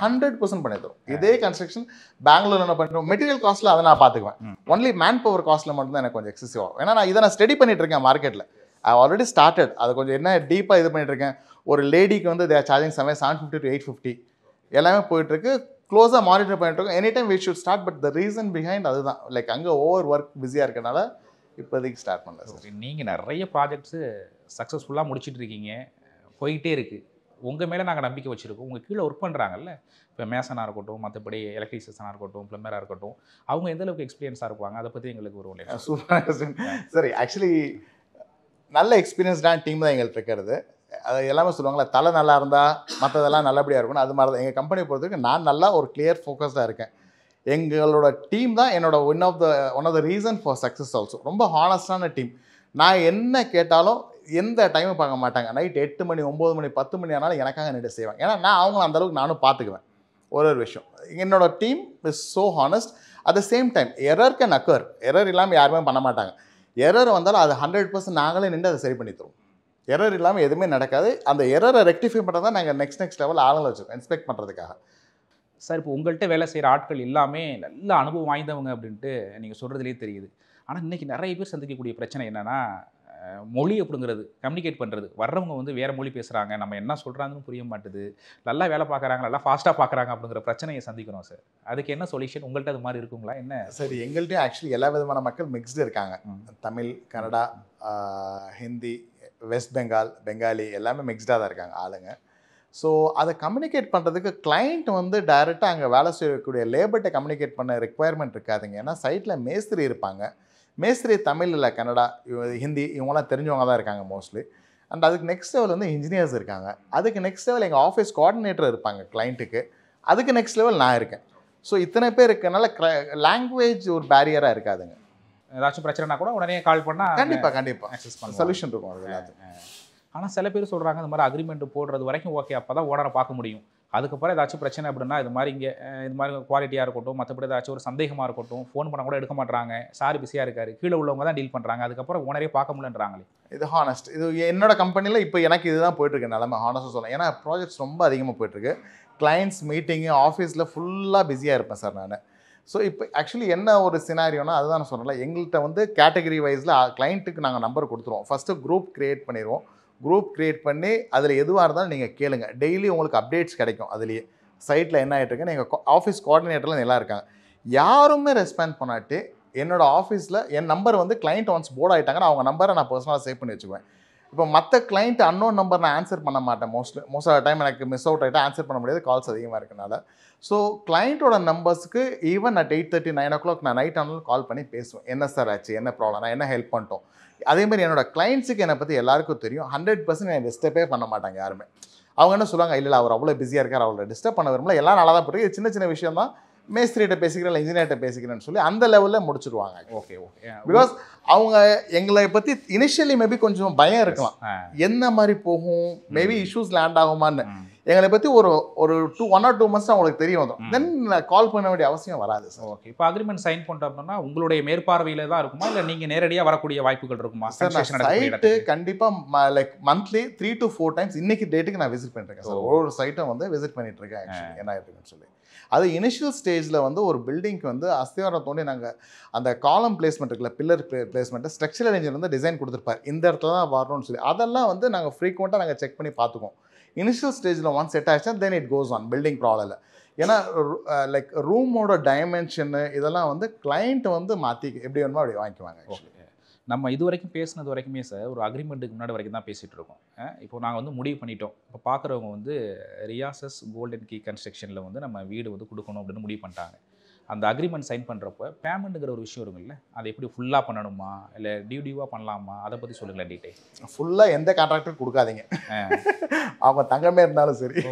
100% பண்ணி தருவோம். இதே கன்ஸ்ட்ரக்ஷன் பெங்களூர் என்ன பண்ணிடுவோம், மெட்டீரியல் காஸ்ட்டில் அதை நான் பார்த்துக்குவேன். ஒன்லி மேன் பவர் காஸ்ட்டில் மட்டும்தான் எனக்கு கொஞ்சம் எக்ஸசிவ் ஆகும். ஏன்னா நான் இதை ஸ்டடி பண்ணிட்டு இருக்கேன் மார்க்கெட்டில். I already started. அது கொஞ்சம் என்ன டீப்பாக இது பண்ணிட்டு இருக்கேன். ஒரு லேடிக்கு வந்து தேர் சார்ஜிங் சமயம் 750 to 850 எல்லாமே போயிட்டுருக்கு. க்ளோஸாக மானிட்டர் பண்ணிட்டு இருக்கோம். Any time we should start. But the reason behind அதுதான், லைக் அங்கே ஓவர் ஒர்க் பிஸியாக இருக்கனால இப்போதைக்கு ஸ்டார்ட் பண்ணல சார். நீங்கள் நிறைய ப்ராஜெக்ட்ஸு சக்ஸஸ்ஃபுல்லாக முடிச்சுட்டு இருக்கீங்க, போயிட்டே இருக்குது. உங்கள் மேலே நாங்கள் நம்பிக்கை வச்சுருக்கோம். உங்கள் கீழே ஒர்க் பண்ணுறாங்கல்ல, இப்போ மேசனாக இருக்கட்டும், மற்றபடி எலக்ட்ரிஷியனாக இருக்கட்டும், ப்ளம்பராக இருக்கட்டும், அவங்க எந்த அளவுக்கு எக்ஸ்பீரியன்ஸாக இருப்பாங்க, அதை பற்றி எங்களுக்கு ஒரு சூப்பராக. சரி, ஆக்சுவலி நல்ல எக்ஸ்பீரியன்ஸ்டான டீம் தான் எங்கள்கிட்ட இருக்கிறது. அது எல்லாமே சொல்லுவாங்களா, தலை நல்லா இருந்தால் மற்றதெல்லாம் நல்லபடியாக இருக்கணும். அது மாதிரி தான் எங்கள் கம்பெனியை பொறுத்தவரைக்கும் நான் நல்லா ஒரு கிளியர் ஃபோக்கஸ்டாக இருக்கேன். எங்களோட டீம் தான் என்னோட one of the reason for success also. ரொம்ப ஹானஸ்டான டீம். நான் என்ன கேட்டாலும் எந்த டைமும் பார்க்க மாட்டாங்க. நைட் 8 மணி 9 மணி 10 மணி ஆனாலும் எனக்காக நின்று செய்வாங்க. ஏன்னா நான் அவங்கள அந்தளவுக்கு நானும் பார்த்துக்குவேன். ஒரு விஷயம், என்னோட team is so honest. At the same time error can occur. Error இல்லாமல் யாருமே பண்ண மாட்டாங்க. எரர் வந்தாலும் அது 100% நாங்களே நின்று அதை சரி பண்ணி தருவோம். எரர் இல்லாமல் எதுவுமே நடக்காது. அந்த எரரை ரெக்டிஃபை பண்ணுறது தான் நாங்கள் நெக்ஸ்ட் லெவல் ஆளுங்களை வச்சுருக்கோம் இன்ஸ்பெக்ட் பண்ணுறதுக்காக. சார் இப்போ உங்கள்கிட்ட வேலை செய்கிற ஆட்கள் எல்லாமே நல்ல அனுபவம் வாய்ந்தவங்க அப்படின்ட்டு நீங்கள் சொல்கிறதுலே தெரியுது. ஆனால் இன்றைக்கி நிறைய பேர் சந்திக்கக்கூடிய பிரச்சனை என்னென்னா, மொழி அப்படிங்கிறது கம்யூனிகேட் பண்ணுறது. வர்றவங்க வந்து வேறு மொழி பேசுகிறாங்க, நம்ம என்ன சொல்கிறாங்கன்னு புரிய மாட்டுது, நல்லா வேலை பார்க்குறாங்க, நல்லா ஃபாஸ்ட்டாக பார்க்குறாங்க அப்படிங்கிற பிரச்சனையை சந்திக்கிறோம் சார். அதுக்கு என்ன சொல்யூஷன்? உங்கள்கிட்ட அது மாதிரி இருக்குங்களா என்ன? சரி, எங்கள்கிட்டயும் ஆக்சுவலி எல்லா விதமான மக்கள் மிக்ஸ்டு இருக்காங்க. தமிழ், கன்னடா, ஹிந்தி, வெஸ்ட் பெங்கால், பெங்காலி எல்லாமே மிக்ஸ்டாக தான் இருக்காங்க ஆளுங்க. ஸோ அதை கம்யூனிகேட் பண்ணுறதுக்கு கிளைண்ட் வந்து டைரெக்டாக அங்கே வேலை செய்யக்கூடிய லேபர்கிட்ட கம்யூனிகேட் பண்ண ரெக்குவயர்மெண்ட் இருக்காதுங்க. ஏன்னா சைட்டில் மேஸ்திரி இருப்பாங்க. மேஸ்திரி தமிழ் இல்லை கன்னடா, ஹிந்தி இவங்களாம் தெரிஞ்சவங்க தான் இருக்காங்க மோஸ்ட்லி. அண்ட் அதுக்கு நெக்ஸ்ட் லெவல் வந்து இன்ஜினியர்ஸ் இருக்காங்க. அதுக்கு நெக்ஸ்ட் லெவல் எங்கள் ஆஃபீஸ் கோஆர்டினேட்டர் இருப்பாங்க கிளைண்ட்டுக்கு. அதுக்கு நெக்ஸ்ட் லெவல் நான் இருக்கேன். ஸோ இத்தனை பேர் இருக்கனால லாங்குவேஜ் ஒரு பேரியராக இருக்காதுங்க. ஏதாச்சும் பிரச்சனைனா கூட உடனே கால் பண்ணால் கண்டிப்பாக ஆக்சஸ் பண்ண சொல்யூஷன் இருக்கும் அது எல்லாத்துக்கும். ஆனால் சில பேர் சொல்கிறாங்க இந்த மாதிரி அக்ரிமெண்ட் போடுறது வரைக்கும் ஓகே, அப்போ தான் ஓனரை பார்க்க முடியும். அதுக்கப்புறம் ஏதாச்சும் பிரச்சனை அப்படின்னா இது மாதிரி இங்கே இது மாதிரி குவாலிட்டியாக இருக்கட்டும், மற்றபடி ஏதாச்சும் ஒரு சந்தேகமாக இருக்கட்டும், ஃபோன் பண்ண கூட எடுக்க மாட்டாங்க, சார் பிஸியாக இருக்காரு, கீழே உள்ளவங்க தான் டீல் பண்ணுறாங்க, அதுக்கப்புறம் ஓனரே பார்க்க முடியலன்றாங்களே. இது ஹானஸ்ட். இது என்னோட கம்பெனியில் இப்போ எனக்கு இதுதான் போயிட்டுருக்கு நிலமை. ஹானஸ்ட்டாக சொல்லலாம். ஏன்னா ப்ராஜெக்ட்ஸ் ரொம்ப அதிகமாக போயிட்டுருக்கு. கிளைண்ட்ஸ் மீட்டிங்கு ஆஃபீஸில் ஃபுல்லாக பிஸியாக இருப்பேன் சார் நான். ஸோ இப்போ ஆக்சுவலி என்ன ஒரு சினாரியோனா அதுதான் நான் சொன்னேன்ல, எங்கள்கிட்ட வந்து கேட்டகரி வைஸில் கிளைண்ட்டுக்கு நாங்கள் நம்பர் கொடுத்துருவோம். ஃபஸ்ட்டு குரூப் க்ரியேட் பண்ணிடுவோம். குரூப் க்ரியேட் பண்ணி அதில் எதுவாக இருந்தாலும் நீங்கள் கேளுங்க. டெய்லி உங்களுக்கு அப்டேட்ஸ் கிடைக்கும். அதுலேயே சைட்டில் என்ன ஆகிட்டு இருக்குன்னு எங்கள் ஆஃபீஸ் கோஆர்டினேட்டர்லாம் நல்லா இருக்காங்க. யாருமே ரெஸ்பாண்ட் பண்ணாட்டு என்னோடய ஆஃபீஸில் என் நம்பர் வந்து கிளைண்ட் ஒன்ஸ் போர்ட் ஆகிட்டாங்கன்னா அவங்க நம்பரை நான் பர்சனலாக சேவ் பண்ணி வச்சுக்குவேன். இப்போ மற்ற கிளைண்ட் அன்னோன் நம்பர் நான் ஆன்சர் பண்ண மாட்டேன். மோஸ்ட் ஆஃப் டைம் எனக்கு மிஸ் அவுட் ஆகிட்டு ஆன்சர் பண்ண முடியாது, கால்ஸ் அதிகமாக இருக்கனால. ஸோ கிளைண்ட்டோட நம்பர்ஸுக்கு ஈவன் அட் 8:30 9 o'clock நான் நைட் ஆனாலும் கால் பண்ணி பேசுவேன். என்ன சார் ஆச்சு, என்ன ப்ராப்ளம், நான் என்ன ஹெல்ப் பண்ணிட்டோம். அதேமாதிரி என்னோட கிளைண்ட்ஸுக்கு என்னை பற்றி எல்லாருக்கும் தெரியும். 100% என்னை டிஸ்டர்பே பண்ண மாட்டாங்க யாருமே. அவங்க என்ன சொல்லுவாங்க, இல்லை அவர் அவ்வளோ பிஸியாக இருக்கார், அவளை டிஸ்டர்ப் பண்ண விரும்பல, எல்லாம் நல்லா தான் போயிருக்கு, சின்ன சின்ன விஷயம் தான், மேஸ்திரிகிட்ட பேசிக்கிறேன் இல்லை இன்ஜினியர்கிட்ட பேசிக்கிறேன்னு சொல்லி அந்த லெவலில் முடிச்சுடுவாங்க. ஓகே. பிகாஸ் அவங்க எங்களை பற்றி இனிஷியலி மேபி கொஞ்சம் பயம் இருக்கலாம், என்ன மாதிரி போகும், மேபி இஷ்யூஸ் லேண்ட் ஆகுமான்னு. எங்களை பற்றி ஒரு 1 or 2 months அவங்களுக்கு தெரிய வந்தோம். தென் கால் பண்ண வேண்டிய அவசியம் வராது சார். ஓகே. இப்போ அக்ரிமெண்ட் சைன் பண்ணிட்டோம் அப்படின்னா உங்களுடைய மேற்பார்வையில் தான் இருக்குமா, இல்லை நீங்கள் நேரடியாக வரக்கூடிய வாய்ப்புகள் இருக்குமா? சார் சைட்டு கண்டிப்பாக லைக் மந்த்லி 3 to 4 times இன்னைக்கு டேட்டுக்கு நான் விசிட் பண்ணிருக்கேன் சார். ஒரு சைட்டும் வந்து விசிட் பண்ணிட்டு இருக்கேன் ஆக்சுவலி என்ன ஆயிருக்குன்னு சொல்லி. அது இனிஷியல் ஸ்டேஜில் வந்து ஒரு பில்டிங்க்கு வந்து அஸ்திவாரம் தோண்டி நாங்கள் அந்த காலம் பிளேஸ்மெண்ட் இருக்குல்ல, பில்லர் பிளேஸ்மெண்ட்டு ஸ்ட்ரக்சரல் இன்ஜினியர் வந்து டிசைன் கொடுத்துருப்பார், இந்த இடத்துல தான் வரணும்னு சொல்லி. அதெல்லாம் வந்து நாங்கள் ஃப்ரீக்வெண்ட்டாக நாங்கள் செக் பண்ணி பார்த்துக்குவோம். இனிஷியல் ஸ்டேஜில் ஒன் செட் ஆகிடுச்சா then it goes on building problem இல்லை. ஏன்னா லைக் ரூமோட டைமென்ஷனு இதெல்லாம் வந்து கிளைண்ட் வந்து மாற்றி எப்படி வேணுமோ அப்படி வாங்கிக்குவாங்க. ஆக்சுவலி நம்ம இது வரைக்கும் பேசுனது வரைக்குமே சார் ஒரு அக்ரிமெண்ட்டுக்கு முன்னாடி வரைக்கும் தான் பேசிகிட்டு இருக்கோம். இப்போ நாங்கள் வந்து முடிவு பண்ணிட்டோம், இப்போ பார்க்குறவங்க வந்து ரியாசஸ் கோல்டன் கீ கன்ஸ்ட்ரக்ஷனில் வந்து நம்ம வீடு வந்து கொடுக்கணும் அப்படின்னு முடிவு பண்ணிட்டாங்க. அந்த அக்ரிமெண்ட் சைன் பண்ணுறப்போ பேமெண்ட்டுங்கிற ஒரு விஷயம் இருக்குல்ல, அதை எப்படி ஃபுல்லாக பண்ணணுமா இல்லை டியூவாக பண்ணலாமா, அதை பற்றி சொல்லுங்களேன் டீட்டெயில். ஃபுல்லாக எந்த கான்ட்ராக்டரும் கொடுக்காதீங்க, அவங்க தங்கமே இருந்தாலும் சரி.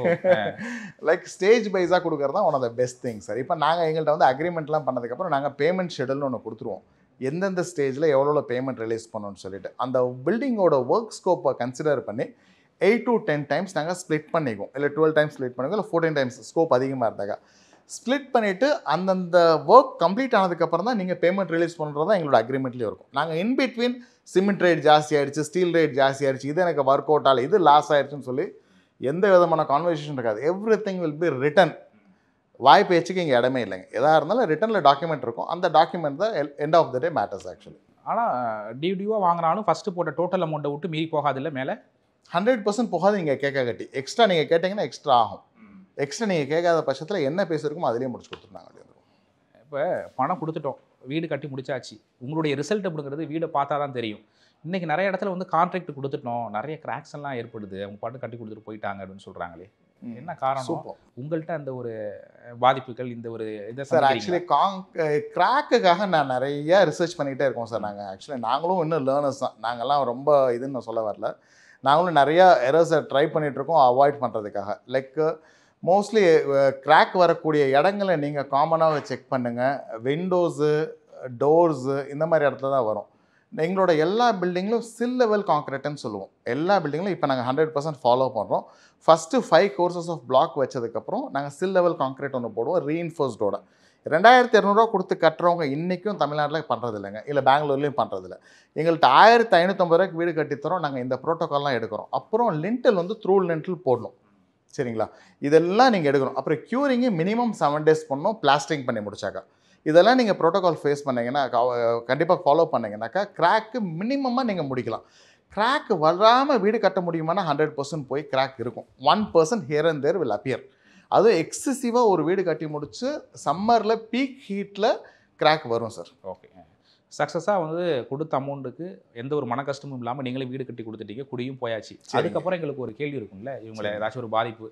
லைக் ஸ்டேஜ் வைஸாக கொடுக்குறது தான் one of the best thing sir. இப்போ நாங்கள் எங்கள்கிட்ட வந்து அக்ரிமெண்ட்லாம் பண்ணதுக்கப்புறம் நாங்கள் பேமெண்ட் ஷெடியூல்னு ஒன்று கொடுத்துருவோம். எந்தெந்த ஸ்டேஜில் எவ்வளோ பேமெண்ட் ரிலீஸ் பண்ணணும்னு சொல்லிட்டு அந்த பில்டிங்கோட ஒர்க் ஸ்கோப்பை கன்சிடர் பண்ணி 8 to 10 times நாங்கள் ஸ்ப்ளிட் பண்ணிக்குவோம். இல்லை 12 times ஸ்ப்ளிட் பண்ணிக்குவோம், இல்லை 14 times ஸ்கோப் அதிகமாக இருந்தாங்க ஸ்ப்ளிட் பண்ணிவிட்டு அந்தந்த ஒர்க் கம்ப்ளீட் ஆனதுக்கப்புறம் தான் நீங்கள் பேமெண்ட் ரிலீஸ் பண்ணுறது தான் எங்களோட அக்ரிமெண்ட்லேயும் இருக்கும். நாங்கள் இன்பிட்வீன் சிமெண்ட் ரேட் ஜாஸ்தி ஆகிடுச்சு, ஸ்டீல் ரேட் ஜாஸ்தி ஆகிடுச்சு, இது எனக்கு ஒர்க் அவுட் ஆகலை, இது லாஸ் ஆகிடுச்சுன்னு சொல்லி எந்த விதமான கான்வர்சேஷன் இருக்காது. Everything will be written. வாய் பேச்சுக்கு இங்கே இடமே இல்லைங்க. எதாக இருந்தாலும் ரிட்டனில் டாக்குமெண்ட் இருக்கும். அந்த டாக்குமெண்ட் தான் end of the day matters actually. ஆனால் டியூவாக வாங்கினாலும் ஃபஸ்ட்டு போட்ட டோட்டல் அமௌண்ட்டை விட்டு மீறி போகாது இல்லை, மேலே 100% போகாது. நீங்கள் கேட்க கட்டி எக்ஸ்ட்ரா நீங்கள் கேட்டிங்கன்னா எக்ஸ்ட்ரா ஆகும். எக்ஸ்ட்ரா நீங்கள் கேட்காத பட்சத்தில் என்ன பேசியிருக்குமோ அதிலேயே முடிச்சு கொடுத்துருந்தாங்க. இப்போ பணம் கொடுத்துட்டோம், வீடு கட்டி முடிச்சாச்சு, உங்களுடைய ரிசல்ட் அப்படிங்கிறது வீடை பார்த்தா தான் தெரியும். இன்றைக்கி நிறைய இடத்துல வந்து கான்ட்ராக்ட் கொடுத்துட்டோம், நிறைய கிராக்ஸ் எல்லாம் ஏற்படுது, அவங்க பாட்டு கட்டி கொடுத்துட்டு போயிட்டாங்க அப்படின்னு சொல்கிறாங்களே, என்ன காரணம்? உங்கள்கிட்ட அந்த ஒரு பாதிப்புகள் இந்த ஒரு இதை சார் ஆக்சுவலி கிராக்குக்காக நான் நிறைய ரிசர்ச் பண்ணிகிட்டே இருக்கோம் சார். நாங்களும் இன்னும் லேர்னர்ஸ் தான், நாங்கள்லாம் ரொம்ப இதுன்னு நான் சொல்ல வரல. நாங்களும் நிறையா எரர்ஸை ட்ரை பண்ணிகிட்ருக்கோம் அவாய்ட் பண்ணுறதுக்காக. லைக் மோஸ்ட்லி கிராக் வரக்கூடிய இடங்களை நீங்கள் காமனாக செக் பண்ணுங்கள். விண்டோஸு, டோர்ஸு இந்த மாதிரி இடத்துல தான் வரும். எங்களோட எல்லா பில்டிங்லும் சில் லெவல் கான்க்ரீட்னு சொல்லுவோம். எல்லா பில்டிங்லும் இப்போ நாங்கள் 100% ஃபாலோ பண்ணுறோம். ஃபஸ்ட்டு 5 courses ஆஃப் பிளாக் வச்சதுக்கப்புறம் நாங்கள் சில் லெவல் கான்க்ரீட் ஒன்று போடுவோம் ரீஇன்ஃபோர்ஸ்டோட. 2200 கொடுத்து கட்டுறவங்க இன்றைக்கும் தமிழ்நாட்டில் பண்ணுறது இல்லைங்க, இல்லை பெங்களூர்லேயும் பண்ணுறதில்ல. எங்கள்கிட்ட 1550 ரூபாய்க்கு வீடு கட்டித்தரோம். நாங்கள் இந்த ப்ரோட்டோக்கால்லாம் எடுக்கிறோம். அப்புறம் லிண்டல் வந்து த்ரூ லிண்டல் போடணும். சரிங்களா? இதெல்லாம் நீங்கள் எடுக்கணும். அப்புறம் க்யூரிங்கு மினிமம் 7 days பண்ணணும், பிளாஸ்டிங் பண்ணி முடிச்சாக்கா. இதெல்லாம் நீங்கள் ப்ரோட்டோகால் ஃபேஸ் பண்ணீங்கன்னா கண்டிப்பாக ஃபாலோ பண்ணீங்கன்னாக்கா கிராக்கு மினிமமாக நீங்கள் முடிக்கலாம். கிராக் வராமல் வீடு கட்ட முடியுமானா 100% போய் கிராக் இருக்கும். 1% here and there will appear. அதுவும் எக்ஸசிவாக ஒரு வீடு கட்டி முடிச்சு சம்மரில் பீக் ஹீட்டில் கிராக் வரும் சார். ஓகே. சக்ஸஸாக வந்து கொடுத்த அமௌண்ட்டுக்கு எந்த ஒரு மன கஷ்டமும் இல்லாமல் நீங்களே வீடு கட்டி கொடுத்துட்டீங்க, குடியும் போயாச்சு. அதுக்கப்புறம் எங்களுக்கு ஒரு கேள்வி இருக்கும்ல, இவங்களை ஏதாச்சும் ஒரு பாதிப்பு,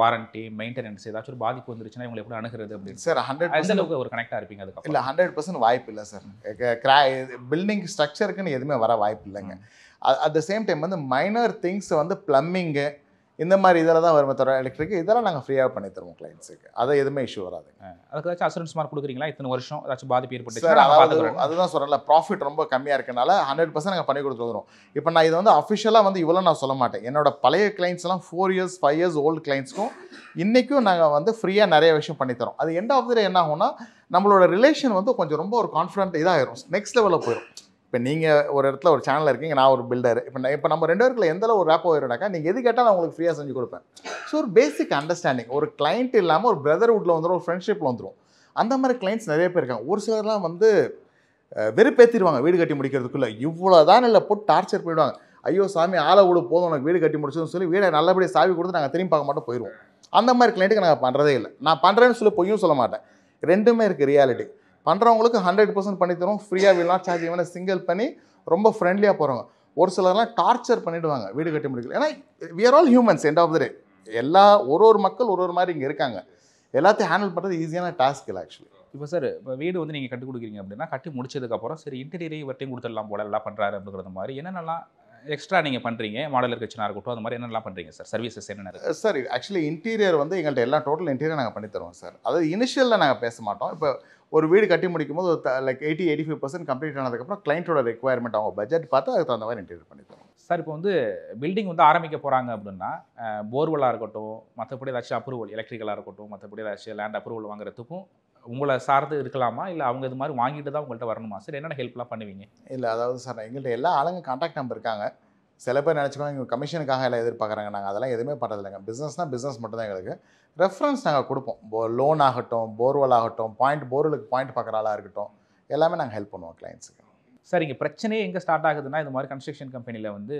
வாரண்டி, மெயின்டெனன்ஸ் ஏதாச்சும் ஒரு பாதிப்பு வந்துருச்சுன்னா இவங்களை எப்படி அணுகிறது அப்படின்னு சார்? எந்த 100% அளவுக்கு ஒரு கனெக்டாக இருப்பீங்க அதுக்கப்புறம்? இல்லை, 100% வாய்ப்பு இல்லை சார். பில்டிங் ஸ்ட்ரக்சருக்குன்னு எதுவுமே வர வாய்ப்பு இல்லைங்க. அட் த சேம் டைம் வந்து மைனர் திங்ஸ் வந்து ப்ளம்பிங்கு இந்த மாதிரி இதில் தான் வருமே தவிர எலக்ட்ரிக் இதெல்லாம் நாங்கள் ஃப்ரீயாக பண்ணி தருவோம் கிளைண்ட்ஸுக்கு. அதை எதுவுமே இஷ்யூ வராது. அதுக்கு ஏதாச்சும் அசூரன்ஸ் மார்க் கொடுக்குறீங்களா? இத்தனை வருஷம் ஏதாச்சும் பாதிப்பு ஏற்பட்டு சார்? அதுதான் சொல்கிறேன்ல, ப்ராஃபிட் ரொம்ப கம்மியாக இருக்கனால 100% நாங்கள் பண்ணி கொடுத்துருவோம். இப்போ நான் இது வந்து அஃபிஷியலாக வந்து இவ்வளோ நான் சொல்ல மாட்டேன். என்னோட பழைய கிளைண்ட்ஸ்லாம் 4 years 5 years ஓல்டு கிளைண்ட்ஸ்க்கும் இன்றைக்கும் நாங்கள் வந்து ஃப்ரீயாக நிறைய விஷயம் பண்ணித்தரோம். அது எண்ட் ஆஃப் த டே என்ன ஆகும்னா நம்மளோட ரிலேஷன் வந்து கொஞ்சம் ரொம்ப ஒரு கான்ஃபிடென்ட் இதாகிடும், நெக்ஸ்ட் லெவலில் போயிடும். இப்போ நீங்கள் ஒரு இடத்துல ஒரு சேனலில் இருக்கீங்க, நான் ஒரு பில்டர். இப்போ நம்ம 2 பேருக்குள்ள எந்த அளவு ஒரு ரேப்போ ஆயிரும்னாக்கா நீங்கள் எது கேட்டாலும் நான் உங்களுக்கு ஃப்ரீயாக செஞ்சு கொடுப்பேன். ஸோ ஒரு பேசிக் அண்டர்ஸ்டாண்டிங், ஒரு கிளைண்ட் இல்லாமல் ஒரு பிரதர்வுட்டில் வந்துடும், ஒரு ஃப்ரெண்ட்ஷிப்பில் வந்துடும். அந்த மாதிரி கிளைண்ட்ஸ் நிறைய பேர் இருக்காங்க. ஒரு சிலர்லாம் வந்து வெறுப்பேற்றிடுவாங்க வீடு கட்டி முடிக்கிறதுக்குள்ளே. இவ்வளோ தான் இல்லை போட்டு டார்ச்சர் போயிடுவாங்க. ஐயோ சாமி ஆளை விடு போதும் உனக்கு வீடு கட்டி முடிச்சதுன்னு சொல்லி வீடை நல்லபடியாக சாவி கொடுத்து நாங்கள் திரும்பி பார்க்க மாட்டோம், போயிடுவோம். அந்த மாதிரி கிளைண்ட்டுக்கு நாங்கள் பண்ணுறதே இல்லை. நான் பண்ணுறேன்னு சொல்லி பொய்யும் சொல்ல மாட்டேன். ரெண்டுமே இருக்குது ரியாலிட்டி. பண்ணுறவங்களுக்கு 100% பண்ணித்தரோம், ஃப்ரீயாக will not charge even single பண்ணி ரொம்ப ஃப்ரெண்ட்லியாக போகிறவங்க. ஒரு சிலர்லாம் டார்ச்சர் பண்ணிவிடுவாங்க வீடு கட்டி முடிக்கல. ஏன்னா we are all humans end of the day. எல்லா ஒரு மக்கள் ஒரு மாதிரி இங்கே இருக்காங்க. எல்லாத்தையும் ஹேண்டில் பண்ணுறது ஈஸியான டாஸ்க் இல்லை ஆக்சுவலி. இப்போ சார், இப்போ வீடு வந்து நீங்கள் கட்டி கொடுக்குறீங்க அப்படின்னா, கட்டி முடிச்சதுக்கப்புறம் சரி இன்டீரியரையும் இவர்ட்டையும் கொடுத்துடலாம் போல எல்லாம் பண்ணுறாரு அப்படிங்கிற மாதிரி என்னென்னலாம் எக்ஸ்ட்ரா நீங்கள் பண்ணுறீங்க? மாடலர் கிச்சனாக இருக்கட்டும், அது மாதிரி என்னெல்லாம் பண்ணுறீங்க சார்? சர்வீசஸ் என்னென்ன இருக்குது சார்? ஆக்சுவலி இன்டீரியர் வந்து எங்கள்கிட்ட எல்லா டோட்டல் இன்டீரியர் நாங்கள் பண்ணி தருவோம் சார். அதாவது இனிஷியலில் நாங்கள் பேச மாட்டோம். இப்போ ஒரு வீடு கட்டி முடிக்கும் போது லைக் 80-85% கம்ப்ளீட் ஆனதுக்கப்புறம் கிளைண்ட்டோட ரெக்யர்மெண்ட் அவங்க பட்ஜெட் பார்த்து அதுக்கு தகுந்த மாதிரி இன்டீரியர் பண்ணி தருவோம் சார். இப்போ வந்து பில்டிங் வந்து ஆரம்பிக்க போகிறாங்க அப்படின்னா, போர்வெல்லாக இருக்கட்டும், மற்றபடி ஏதாச்சும் அப்ரூவல், எலக்ட்ரிக்கலாக இருக்கட்டும், மற்றபடி ஏதாச்சும் லேண்ட் அப்ரூவல் வாங்குறதுக்கும் உங்களை சார்ந்து இருக்கலாமா? இல்லை அவங்க இது மாதிரி வாங்கிட்டு தான் உங்கள்கிட்ட வரணுமா சார்? என்னென்ன ஹெல்ப்லாம் பண்ணுவீங்க? இல்லை, அதாவது சார் எங்கள்கிட்ட எல்லா ஆளுங்க கான்டாக்ட் நம்பர் இருக்காங்க. சில பேர் நினச்சிக்கோங்க இவங்க கமிஷனுக்காக எல்லாம் எதிர்பார்க்குறாங்க. நாங்கள் அதெல்லாம் எதுவுமே பண்ணுறதில்லைங்க. பிஸ்னஸ்னால் பிஸ்னஸ் மட்டும் தான் எங்களுக்கு. ரெஃபரன்ஸ் நாங்கள் கொடுப்போம். லோன் ஆகட்டும், போர்வெல் ஆகட்டும், போர்வெலுக்கு பாயிண்ட் பார்க்குற ஆளாக இருக்கட்டும், எல்லாமே நாங்கள் ஹெல்ப் பண்ணுவோம் கிளைண்ட்ஸுக்கு. சார், இங்கே பிரச்சனையே எங்கே ஸ்டார்ட் ஆகுதுன்னா, இது மாதிரி கன்ஸ்ட்ரக்ஷன் கம்பெனியில் வந்து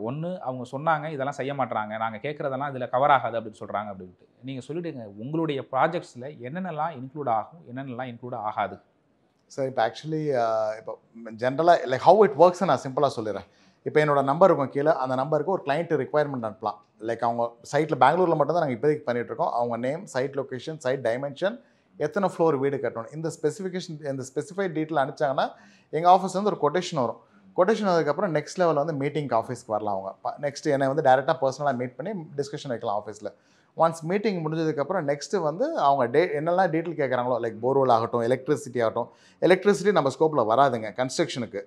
ஒன்று அவங்க சொன்னாங்க இதெல்லாம் செய்ய மாட்டாங்க, நாங்கள் கேட்குறதெல்லாம் இதில் கவர் ஆகாது அப்படின்னு சொல்கிறாங்க அப்படின்ட்டு. நீங்கள் சொல்லிவிடுங்க உங்களுடைய ப்ராஜெக்ட்ஸில் என்னென்னலாம் இன்க்ளூட் ஆகும், என்னென்னலாம் இன்க்ளூட் ஆகாது. சார் இப்போ ஆக்சுவலி இப்போ ஜென்ரலாக லைக் ஹவு இட் ஒர்க்ஸ் நான் சிம்பிளாக சொல்லிடுறேன். இப்போ என்னோட நம்பர் இருக்கும் கீழே, அந்த நம்பருக்கு ஒரு கிளைண்ட் ரிக்வயர்மெண்ட் அனுப்பலாம். லைக் அவங்க சைட்டில் பெங்களூரில் மட்டும் தான் நாங்கள் இப்போதைக்கு பண்ணிகிட்ருக்கோம். அவங்க name, site location, site dimension, எத்தனை ஃப்ளோர் வீடு கட்டணும், இந்த ஸ்பெசிஃபிகேஷன், இந்த ஸ்பெசிஃபைட் டீட்டெயில் அனுப்பிச்சாங்கன்னா எங்கள் ஆஃபீஸ் வந்து ஒரு கொட்டேஷன் வரும். கொட்டேஷன் அதுக்கப்புறம் நெக்ஸ்ட் லெவல் வந்து மீட்டிங்க்கு ஆஃபீஸ்க்கு வரலாம். அவங்க நெக்ஸ்ட் என்னை வந்து டேரெக்டாக பர்சனலாக மீட் பண்ணி டிஸ்கஷன் வைக்கலாம் ஆஃபீஸில். ஒன்ஸ் மீட்டிங் முடிஞ்சதுக்கப்புறம் நெக்ஸ்ட்டு வந்து அவங்க என்னெல்லாம் டீட்டெயில் கேட்குறாங்களோ, லைக் போர்வெல் ஆகட்டும், எலக்ட்ரிசிட்டி ஆகட்டும். எலக்ட்ரிசிட்டி நம்ம ஸ்கோப்பில் வராதுங்க கன்ஸ்ட்ரக்ஷனுக்கு.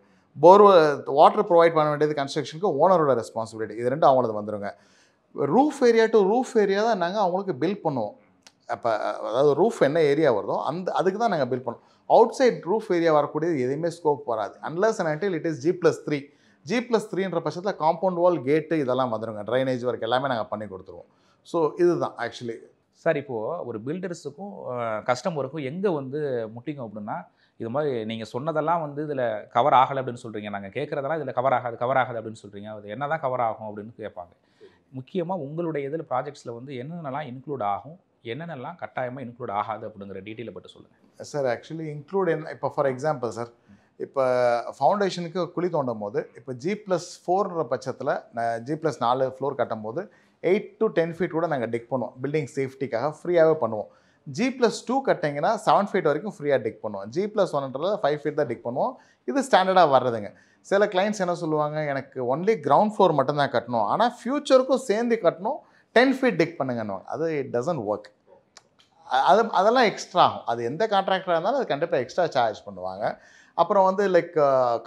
வாட்டர் ப்ரொவைட் பண்ண வேண்டியது கன்ஸ்ட்ரக்ஷனுக்கு ஓனரோட ரெஸ்பான்சிபிலிட்டி. இது ரெண்டும் அவங்களது வந்துருங்க. Roof area to roof area தான் நாங்கள் அவங்களுக்கு பில் பண்ணுவோம். அப்போ அதாவது ரூஃப் என்ன ஏரியா வருதோ அதுக்கு தான் நாங்கள் பில் பண்ணுவோம். அவுட் சைட் ரூஃப் ஏரியா வரக்கூடியது எதுவுமே ஸ்கோப் வராது. Unless and until it is G+3. G+3ன்ற பட்சத்தில் காம்பவுண்ட் வால், கேட்டு இதெல்லாம் வந்துடுங்க. ட்ரைனேஜ் ஒர்க் எல்லாமே நாங்கள் பண்ணி கொடுத்துருவோம். ஸோ இதுதான் ஆக்சுவலி. சார், இப்போது ஒரு பில்டர்ஸுக்கும் கஸ்டமருக்கும் எங்கே வந்து முட்டிங்க அப்படின்னா, இது மாதிரி நீங்கள் சொன்னதெல்லாம் வந்து இதில் கவர் ஆகலை அப்படின்னு சொல்கிறீங்க, நாங்கள் கேட்குறதெல்லாம் இதில் கவர் ஆகாது அப்படின்னு சொல்கிறீங்க, அது என்ன தான் கவர் ஆகும் அப்படின்னு கேட்பாங்க. முக்கியமாக உங்களுடைய இதில் ப்ராஜெக்ட்ஸில் வந்து என்னென்னலாம் இன்க்ளூட் ஆகும், என்னென்னலாம் கட்டாயமாக இன்க்ளூட் ஆகாது அப்படிங்கிற டீட்டெயிலை பற்றி சொல்லுங்கள் சார். ஆக்சுவலி இன்க்ளூட் இப்போ ஃபார் எக்ஸாம்பிள் சார், இப்போ ஃபவுண்டேஷனுக்கு குழி தோண்டும் போது இப்போ G+4ன்ற பட்சத்தில் G+4 ஃப்ளோர் கட்டும் போது 8 to 10 feet கூட நாங்கள் டிக் பண்ணுவோம். பில்டிங் சேஃப்டிக்காக ஃப்ரீயாகவே பண்ணுவோம். G+2 கட்டிங்கன்னா 7 feet வரைக்கும் ஃப்ரீயாக டிக் பண்ணுவோம். G+1ன்றதுல 5 feet தான் டிக் பண்ணுவோம். இது ஸ்டாண்டர்டாக வர்றதுங்க. சில கிளைண்ட்ஸ் என்ன சொல்லுவாங்க, எனக்கு ஒன்லி கிரவுண்ட் ஃப்ளோர் மட்டும்தான் கட்டணும், ஆனால் ஃப்யூச்சருக்கும் சேர்ந்து கட்டணும், 10 feet டிக் பண்ணுங்கன்னு. அது இட் டசன்ட் ஒர்க். அதெல்லாம் எக்ஸ்ட்ரா ஆகும். அது எந்த கான்ட்ராக்டராக இருந்தாலும் அது கண்டிப்பாக எக்ஸ்ட்ரா சார்ஜ் பண்ணுவாங்க. அப்புறம் வந்து லைக்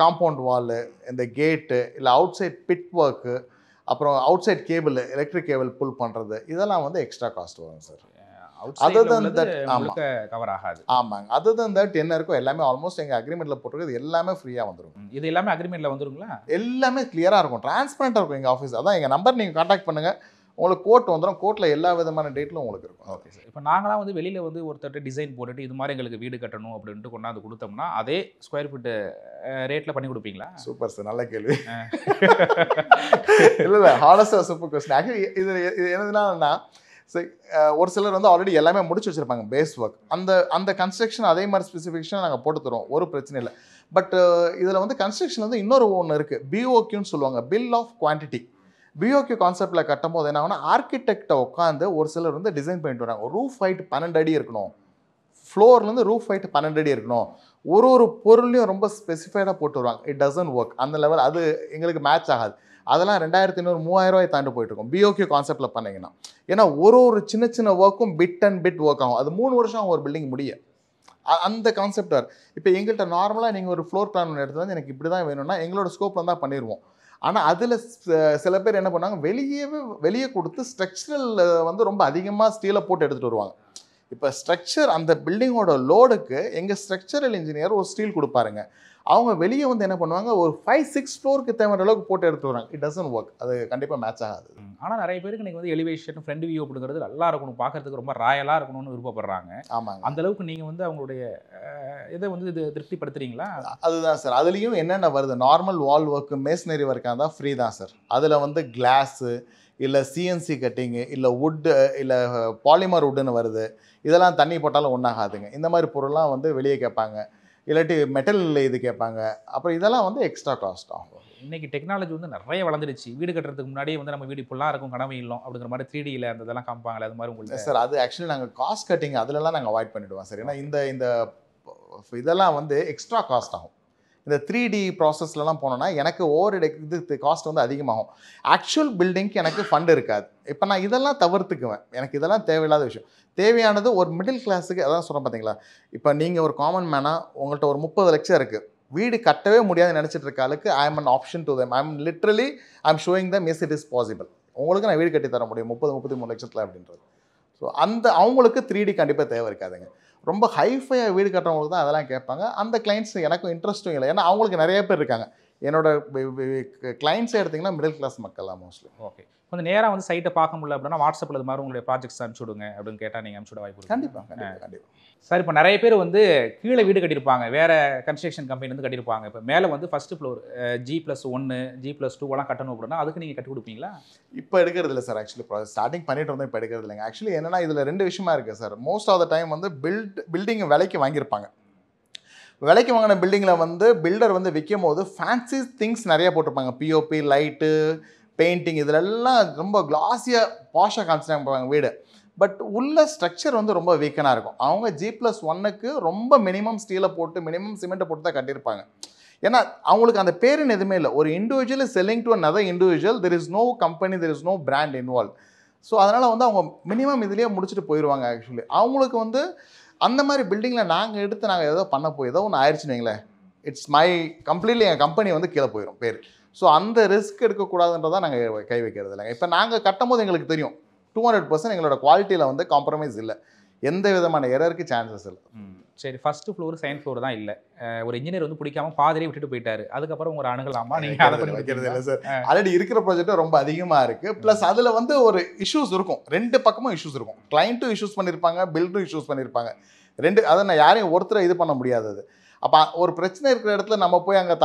காம்பவுண்ட் வாலு, இந்த கேட்டு, இல்லை அவுட் சைட் பிட் ஒர்க்கு, அப்புறம் outside cable, electric cable pull பண்ணுறது, இதெல்லாம் வந்து எக்ஸ்ட்ரா காஸ்ட் வரும் சார். கவர் ஆகாது. ஆமாங்க. அதர் தன் தட் என்ன இருக்கோ எல்லாமே ஆல்மோஸ்ட் எங்கள் அக்ரிமெண்ட்டில் போட்டிருக்கிறது எல்லாமே ஃப்ரீயாக வந்துடும். இது எல்லாமே அக்ரிமெண்ட்டில் வந்துருங்களா? எல்லாமே கிளியராக இருக்கும், டிரான்ஸ்பரண்ட்டாக இருக்கும் எங்கள் ஆஃபீஸ். அதான் எங்கள் நம்பர் நீங்கள் கான்டாக்ட் பண்ணுங்கள். உங்களுக்கு கோட் வந்துடும். கோட்டில் எல்லா விதமான டேட்டிலும் உங்களுக்கு இருக்கும். Okay sir. இப்போ நாங்களாம் வந்து வெளியில் வந்து ஒருத்தர் டிசைன் போட்டுட்டு இது மாதிரி எங்களுக்கு வீடு கட்டணும் அப்படின்ட்டு கொண்டாந்து கொடுத்தோம்னா அதே ஸ்கொயர் ஃபீட்டு ரேட்டில் பண்ணி கொடுப்பீங்களா? சூப்பர் சார், நல்ல கேள்வி. இல்லை ஹானஸ்டாக சூப்பர் கொஸ்டின். ஆக்சுவலி இது என்னதுன்னா ஒரு சிலர் வந்து ஆல்ரெடி எல்லாமே முடிச்சு வச்சுருப்பாங்க பேஸ் ஒர்க். அந்த கன்ஸ்ட்ரக்ஷன் அதே மாதிரி ஸ்பெசிஃபிகேஷன் நாங்கள் போட்டு தருவோம், ஒரு பிரச்சனை இல்லை. பட் இதில் வந்து கன்ஸ்ட்ரக்ஷன் வந்து இன்னொரு ஒன்று இருக்குது, பிஓக்யூன்னு சொல்லுவாங்க, பில் ஆஃப் குவான்டிட்டி. பிஓக்யூ கான்செப்டில் கட்டும் போது என்ன ஆகுனா ஆர்கிடெக்டை உட்காந்து ஒரு சிலர் வந்து டிசைன் பண்ணிட்டு வராங்க. ரூஃப் ஹைட் 12 அடி இருக்கணும், ஃப்ளோர்லேருந்து ரூஃப் ஹைட் 12 அடி இருக்கணும், ஒரு பொருளையும் ரொம்ப ஸ்பெசிஃபைடாக போட்டு வருவாங்க. It doesn't work. அந்த லெவல் அது எங்களுக்கு மேட்ச் ஆகாது. அதெல்லாம் 2500 3000 தாண்டி போயிட்டுருக்கும் பிஓக்யூ கான்செப்டில் பண்ணிங்கன்னா. ஏன்னா ஒரு சின்ன சின்ன ஒர்க்கும் பிட் அண்ட் பிட் ஒர்க் ஆகும். அது 3 வருஷம் ஆகும் ஒரு பில்டிங் முடிய. அந்த கான்செப்ட் வரும். இப்போ எங்கள்கிட்ட நார்மலாக நீங்கள் ஒரு ஃப்ளோர் பிளான் ஒன்று எடுத்து வந்து எனக்கு இப்படி தான் வேணும்னா எங்களோட ஸ்கோப்பில் தான் பண்ணிடுவோம். ஆனால் அதில் சில பேர் என்ன பண்ணாங்க, வெளியே கொடுத்து ஸ்ட்ரக்சரல் வந்து ரொம்ப அதிகமாக ஸ்டீலை போட்டு எடுத்துகிட்டு வருவாங்க. இப்போ ஸ்ட்ரக்சர் அந்த பில்டிங்கோட லோடுக்கு எங்கள் ஸ்ட்ரக்சரல் இன்ஜினியர் ஒரு ஸ்டீல் கொடுப்பாருங்க. அவங்க வெளியே வந்து என்ன பண்ணுவாங்க, ஒரு 5-6 ஃப்ளோருக்கு தேவையான அளவுக்கு போட்டு எடுத்து வராங்க. It doesn't work. அது கண்டிப்பாக மேட்ச் ஆகாது. ஆனால் நிறைய பேருக்கு நீங்கள் வந்து எலிவேஷன் ஃப்ரண்ட் வியூ அப்படிங்கிறது நல்லா இருக்கணும், பார்க்கறதுக்கு ரொம்ப ராயலாக இருக்கணும்னு விருப்பப்படுறாங்க. ஆமாங்க. அந்த அளவுக்கு நீங்கள் வந்து அவங்களுடைய இதை வந்து இது திருப்திப்படுத்துறீங்களா? அதுதான் சார். அதுலேயும் என்னென்ன வருது, நார்மல் வால் ஒர்க்கு மேஸ்னரி ஒர்க்காக இருந்தால் ஃப்ரீ தான் சார். அதில் வந்து கிளாஸு இல்லை சிஎன்சி கட்டிங்கு இல்லை வுட்டு இல்லை பாலிமர் வுட்டுன்னு வருது. இதெல்லாம் தண்ணி போட்டாலும் ஒன்றாகாதுங்க. இந்த மாதிரி பொருள்லாம் வந்து வெளியே கேட்பாங்க, இல்லாட்டி மெட்டல் இது கேட்பாங்க. அப்புறம் இதெல்லாம் வந்து எக்ஸ்ட்ரா காஸ்ட் ஆகும். இன்றைக்கி டெக்னாலஜி வந்து நிறைய வளர்ந்துருச்சு. வீடு கட்டுறதுக்கு முன்னாடியே வந்து நம்ம வீடு இப்படிலாம் இருக்கும், கனவு இல்லம் அப்படிங்கிற மாதிரி 3Dயில் அந்த இதெல்லாம் காமிப்பாங்களே, அது மாதிரி உங்களுக்கு? சார் அது ஆக்சுவலி நாங்கள் காஸ்ட் கட்டிங் அதிலலாம் நாங்கள் அவாய்ட் பண்ணிவிடுவோம் சார். ஏன்னா இந்த இதெல்லாம் வந்து எக்ஸ்ட்ரா காஸ்ட் ஆகும். இந்த 3D ப்ராசஸ்லலாம் போனோன்னா எனக்கு இது காஸ்ட் வந்து அதிகமாகும். ஆக்சுவல் பில்டிங்க்கு எனக்கு ஃபண்ட் இருக்காது. இப்போ நான் இதெல்லாம் தவிர்த்துக்குவேன். எனக்கு இதெல்லாம் தேவையில்லாத விஷயம். தேவையானது ஒரு மிடில் கிளாஸுக்கு. அதான் சொல்கிறேன் பார்த்தீங்களா, இப்போ நீங்கள் ஒரு காமன் மேனாக உங்கள்கிட்ட ஒரு 30 லட்சம் இருக்குது, வீடு கட்டவே முடியாதுன்னு நினச்சிட்டு இருக்க ஆளுக்கு I am an option to them. I am showing them S it is possible. உங்களுக்கு நான் வீடு கட்டி தர முடியும் 30-33 லட்சத்தில் அப்படின்றது. ஸோ அவங்களுக்கு 3D கண்டிப்பாக தேவை இருக்காதுங்க. ரொம்ப ஹைஃபையாக வீடு கட்டுறவங்களுக்கு தான் அதெல்லாம் கேட்பாங்க. அந்த கிளைண்ட்ஸ் எனக்கும் இன்ட்ரெஸ்ட்டும் இல்லை. ஏன்னா அவங்களுக்கு நிறைய பேர் இருக்காங்க. என்னோட கிளைண்ட்ஸை எடுத்திங்கன்னா மிடில் கிளாஸ் மக்கள் தான் மோஸ்ட்லி. ஓகே. கொஞ்சம் நேராக வந்து சைட்டை பார்க்க முடியல அப்படின்னா வாட்ஸ்அப்பில் இது மாதிரி உங்களுடைய ப்ராஜெக்ட்ஸ் அனுப்பிச்சு விடுங்க அப்படின்னு கேட்டால் நீங்கள் அனுப்பிச்சு விட வாய்ப்பு இருக்கு? கண்டிப்பாக. சார், இப்போ நிறைய பேர் வந்து கீழே வீடு கட்டியிருப்பாங்க, வேறு கன்ஸ்ட்ரக்ஷன் கம்பெனி வந்து கட்டியிருப்பாங்க. இப்போ மேலே வந்து ஃபஸ்ட்டு ஃப்ளோர் G+1 G+2 எல்லாம் கட்டணும் அப்படின்னா அதுக்கு நீங்கள் கட்டி கொடுப்பீங்களா? இப்போ எடுக்கிறது இல்லை சார். ஆக்சுவலி ஸ்டார்டிங் பண்ணிட்டு இருந்தோம், இப்போ எடுக்கிறது இல்லைங்க. ஆக்சுவலி என்னன்னா இதில் 2 விஷயமா இருக்குது சார். மோஸ்ட் ஆஃப் த டைம் வந்து பில்டிங் விலைக்கு வாங்கியிருப்பாங்க. விலைக்கு வாங்கின பில்டிங்கில் வந்து பில்டர் வந்து விற்கும் போது ஃபேன்சி திங்ஸ் நிறைய போட்டிருப்பாங்க. பிஓபி, லைட்டு, பெயிண்டிங், இதிலெல்லாம் ரொம்ப கிளாஸியாக பாஷாக கான்செப்ட் பண்ணுவாங்க வீடு. பட் உள்ள ஸ்ட்ரக்சர் வந்து ரொம்ப வீக்கனாக இருக்கும். அவங்க G+1க்கு ரொம்ப மினிமம் ஸ்டீலை போட்டு மினிமம் சிமெண்ட்டை போட்டு தான் கட்டியிருப்பாங்க. ஏன்னா அவங்களுக்கு அந்த பேருன்னு எதுவுமே இல்லை. ஒரு individual is selling to another individual, there is no company, there is no brand involved. So அதனால் வந்து அவங்க மினிமம் இதுலேயே முடிச்சுட்டு போயிடுவாங்க. ஆக்சுவலி அவங்களுக்கு வந்து அந்த மாதிரி பில்டிங்கில் நாங்கள் ஏதோ பண்ண போய் ஏதோ ஒன்று ஆயிடுச்சுன்னு வைங்களேன், இட்ஸ் மை கம்ப்ளீட்லி எங்கள் கம்பெனி வந்து கீழே போயிடும் பேர். ஸோ அந்த ரிஸ்க் எடுக்கக்கூடாதுன்றதான் நாங்கள் கை வைக்கிறது இல்லைங்க. இப்போ நாங்கள் கட்டும் போது எங்களுக்கு தெரியும் 200% எங்களோட குவாலிட்டியில் வந்து காம்ப்ரமைஸ் இல்லை, எந்த விதமான எரருக்கு சான்சஸ் இல்லை. சரி, ஃபஸ்ட்டு ஃப்ளோர் செகண்ட் ஃப்ளோர் தான் இல்லை, ஒரு இன்ஜினியர் வந்து பிடிக்காம பாதிலே விட்டுட்டு போயிட்டாரு, அதுக்கப்புறம் உங்களை அணுகலாமா? நீங்கள் அதை பண்ணி வைக்கிறது இல்லை சார். ஆல்ரெடி இருக்கிற ப்ராஜெக்டும் ரொம்ப அதிகமாக இருக்குது. ப்ளஸ் அதில் வந்து ஒரு இஷ்யூஸ் இருக்கும், 2 பக்கமும் இஷ்யூஸ் இருக்கும். கிளைண்ட்டும் இஷ்யூஸ் பண்ணியிருப்பாங்க, பில்டரும் இஷ்யூஸ் பண்ணியிருப்பாங்க. அதை நான் யாரையும் ஒருத்தரை இது பண்ண முடியாதது. அப்போ ஒரு பிரச்சனை இருக்கிற இடத்துல நம்ம போய் அங்கே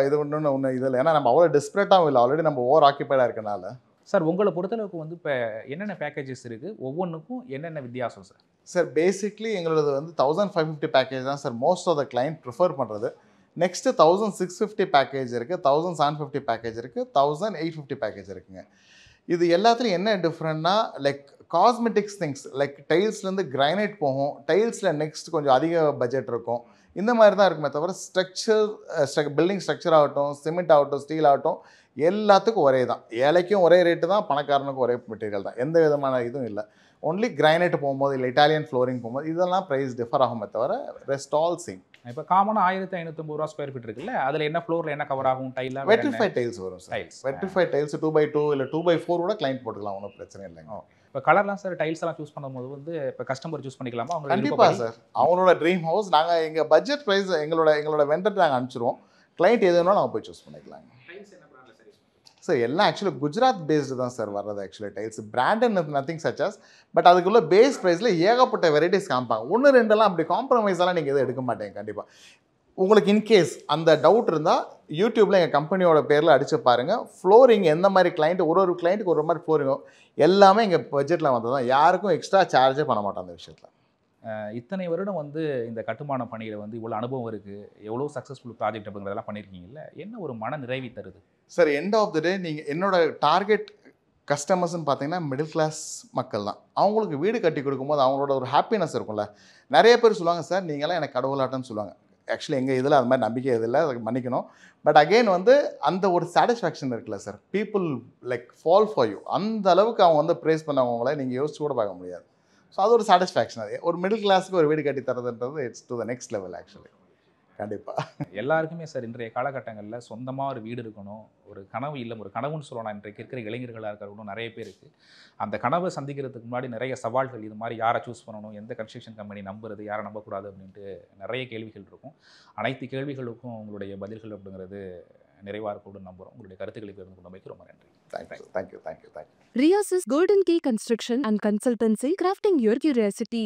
இது ஒன்று இது இல்லை. ஏன்னா நம்ம அவ்வளோ டிஸ்பிரேட்டாகவும் இல்லை, ஆல்ரெடி நம்ம ஓவர் ஆக்கியபைடாக இருக்கனால. சார், உங்களை பொறுத்தளவுக்கு வந்து இப்போ என்னென்ன பேக்கேஜஸ் இருக்குது, ஒவ்வொன்றுக்கும் என்னென்ன வித்தியாசம் சார்? சார் பேசிக்லி எங்களோடது வந்து 1550 பேக்கேஜ் தான் sir most of the client prefer பண்ணுறது. நெக்ஸ்ட்டு 1650 பேக்கேஜ் இருக்குது, 1750 பேக்கேஜ் இருக்குது, 1850 பேக்கேஜ் இருக்குங்க. இது எல்லாத்துலையும் என்ன டிஃப்ரெண்ட்னா, லைக் காஸ்மெட்டிக்ஸ் திங்ஸ் லைக் டைல்ஸ்லேருந்து கிரைனைட் போகும், டைல்ஸில் நெக்ஸ்ட் கொஞ்சம் அதிக பட்ஜெட் இருக்கும். இந்த மாதிரி தான் இருக்குமே தவிர பில்டிங் ஸ்ட்ரக்சர் ஆகட்டும், சிமெண்ட் ஆகட்டும், ஸ்டீல் ஆகட்டும், எல்லாத்துக்கும் ஒரே தான். ஏழைக்கும் ஒரே ரேட்டு தான், பணக்காரனுக்கும் ஒரே மெட்டீரியல் தான். எந்த விதமான இதுவும் இல்லை. ஒன்லி கிரைனைட் போகும்போது இல்லை இட்டாலியன் ஃப்ளோரிங் போகும்போது இதெல்லாம் ப்ரைஸ் டிஃபர் ஆகுமே தவிர ரெஸ்ட் ஆல் சேம். இப்போ காமனாக 1550 ரூபா ஸ்கொயர் ஃபீட் இருக்குல்ல, அதில் என்ன ஃப்ளோரில் என்ன கவர் ஆகும்? டைலாக வெட்ரிஃபைட் டைல்ஸ் வரும் சார். வெட்ரிஃபைட் டைல்ஸ் 2x2 இல்லை 2x4 கூட கிளைண்ட் போட்டுக்கலாம், ஒன்றும் பிரச்சனை இல்லைங்க. இப்போ கலர்லாம் சார் டைல்ஸ் எல்லாம் சூஸ் பண்ணும்போது வந்து இப்போ கஸ்டமர் சூஸ் பண்ணிக்கலாமா? அவங்க கண்டிப்பாக சார். அவங்களோட ட்ரீம் ஹவுஸ் நாங்கள் எங்கள் பட்ஜெட் ப்ரைஸ் எங்களோட வெண்டர் நாங்கள் அனுப்பிச்சிருவோம். கிளைண்ட் எது வேணாலும் நாங்கள் போய் சூஸ் பண்ணிக்கலாங்க. சார் எல்லாம் ஆக்சுவலி குஜராத் பேஸ்டு தான் சார் வர்றது actually tiles brand and nothing such. But அதுக்குள்ள பேஸ் ப்ரைஸில் ஏகப்பட்ட வெரைட்டிஸ் காமிப்பாங்க. ஒன்று ரெண்டெல்லாம் அப்படி காம்ப்ரமைஸெல்லாம் நீங்கள் எதுவும் எடுக்க மாட்டேங்க கண்டிப்பாக. உங்களுக்கு இன்கேஸ் அந்த டவுட் இருந்தால் யூடியூப்பில் எங்கள் கம்பெனியோட பேரில் அடித்து பாருங்கள். ஃப்ளோரிங் எந்த மாதிரி கிளைண்ட் ஒரு கிளைண்ட்டுக்கு ஒரு மாதிரி ஃப்ளோரிங்கோ எல்லாமே எங்கள் பட்ஜெட்டில் வந்தது தான். யாருக்கும் எக்ஸ்ட்ரா சார்ஜே பண்ண மாட்டோம் அந்த விஷயத்தில். இத்தனை வருடம் வந்து இந்த கட்டுமான பணியில் வந்து இவ்வளோ அனுபவம் இருக்குது, எவ்வளோ சக்ஸஸ்ஃபுல் ப்ராஜெக்ட் அப்படிங்கிறதெல்லாம் பண்ணியிருக்கீங்கல்ல, என்ன ஒரு மன நிறைவி தருது? சார் எண்ட் ஆஃப் த டே நீங்கள் என்னோட டார்கெட் கஸ்டமர்ஸ்ன்னு பார்த்தீங்கன்னா மிடில் கிளாஸ் மக்கள் தான். அவங்களுக்கு வீடு கட்டி கொடுக்கும்போது அவங்களோட ஒரு ஹாப்பினஸ் இருக்கும்ல. நிறைய பேர் சொல்லுவாங்க சார் நீங்களாம் எனக்கு கடவுளாட்டம்னு சொல்லுவாங்க. ஆக்சுவலி எங்கள் இதில் அது மாதிரி நம்பிக்கை இதில் அதுக்கு மன்னிக்கணும். பட் அகெயின் வந்து அந்த ஒரு சாட்டிஸ்ஃபேக்ஷன் இருக்குல்ல sir, people like fall for you. அந்த அளவுக்கு அவங்க வந்து ப்ரேஸ் பண்ணவங்கள நீங்கள் யோசிச்சு கூட பார்க்க முடியாது. ஸோ அது ஒரு சாட்டிஸ்ஃபேக்ஷன். அது ஒரு மிடில் கிளாஸுக்கு ஒரு வீடு கட்டி தரதுன்றது it's to the next level actually. கண்டிப்பாக எல்லாருக்குமே சார் இன்றைய காலகட்டங்களில் சொந்தமாக ஒரு வீடு இருக்கணும், ஒரு கனவு இல்லம், ஒரு கனவுன்னு சொல்லலாம். இன்றைக்கு இருக்கிற இளைஞர்களாக இருக்கிறவங்களும் நிறைய பேருக்கு அந்த கனவை சந்திக்கிறதுக்கு முன்னாடி நிறைய சவால்கள், இது மாதிரி யாரை சூஸ் பண்ணணும், எந்த கன்ஸ்ட்ரக்ஷன் கம்பெனி நம்புறது, யாரை நம்பக்கூடாது அப்படின்ட்டு நிறைய கேள்விகள் இருக்கும். அனைத்து கேள்விகளுக்கும் உங்களுடைய பதில்கள் அப்படிங்கிறது நிறைவாக இருக்கணும்னு நம்புகிறோம். உங்களுடைய கருத்துக்களை பகிர்ந்து கொண்டமைக்கு ரொம்ப நன்றி. Thank you. Rios is Golden Key Construction and Consultancy, crafting your curiosity.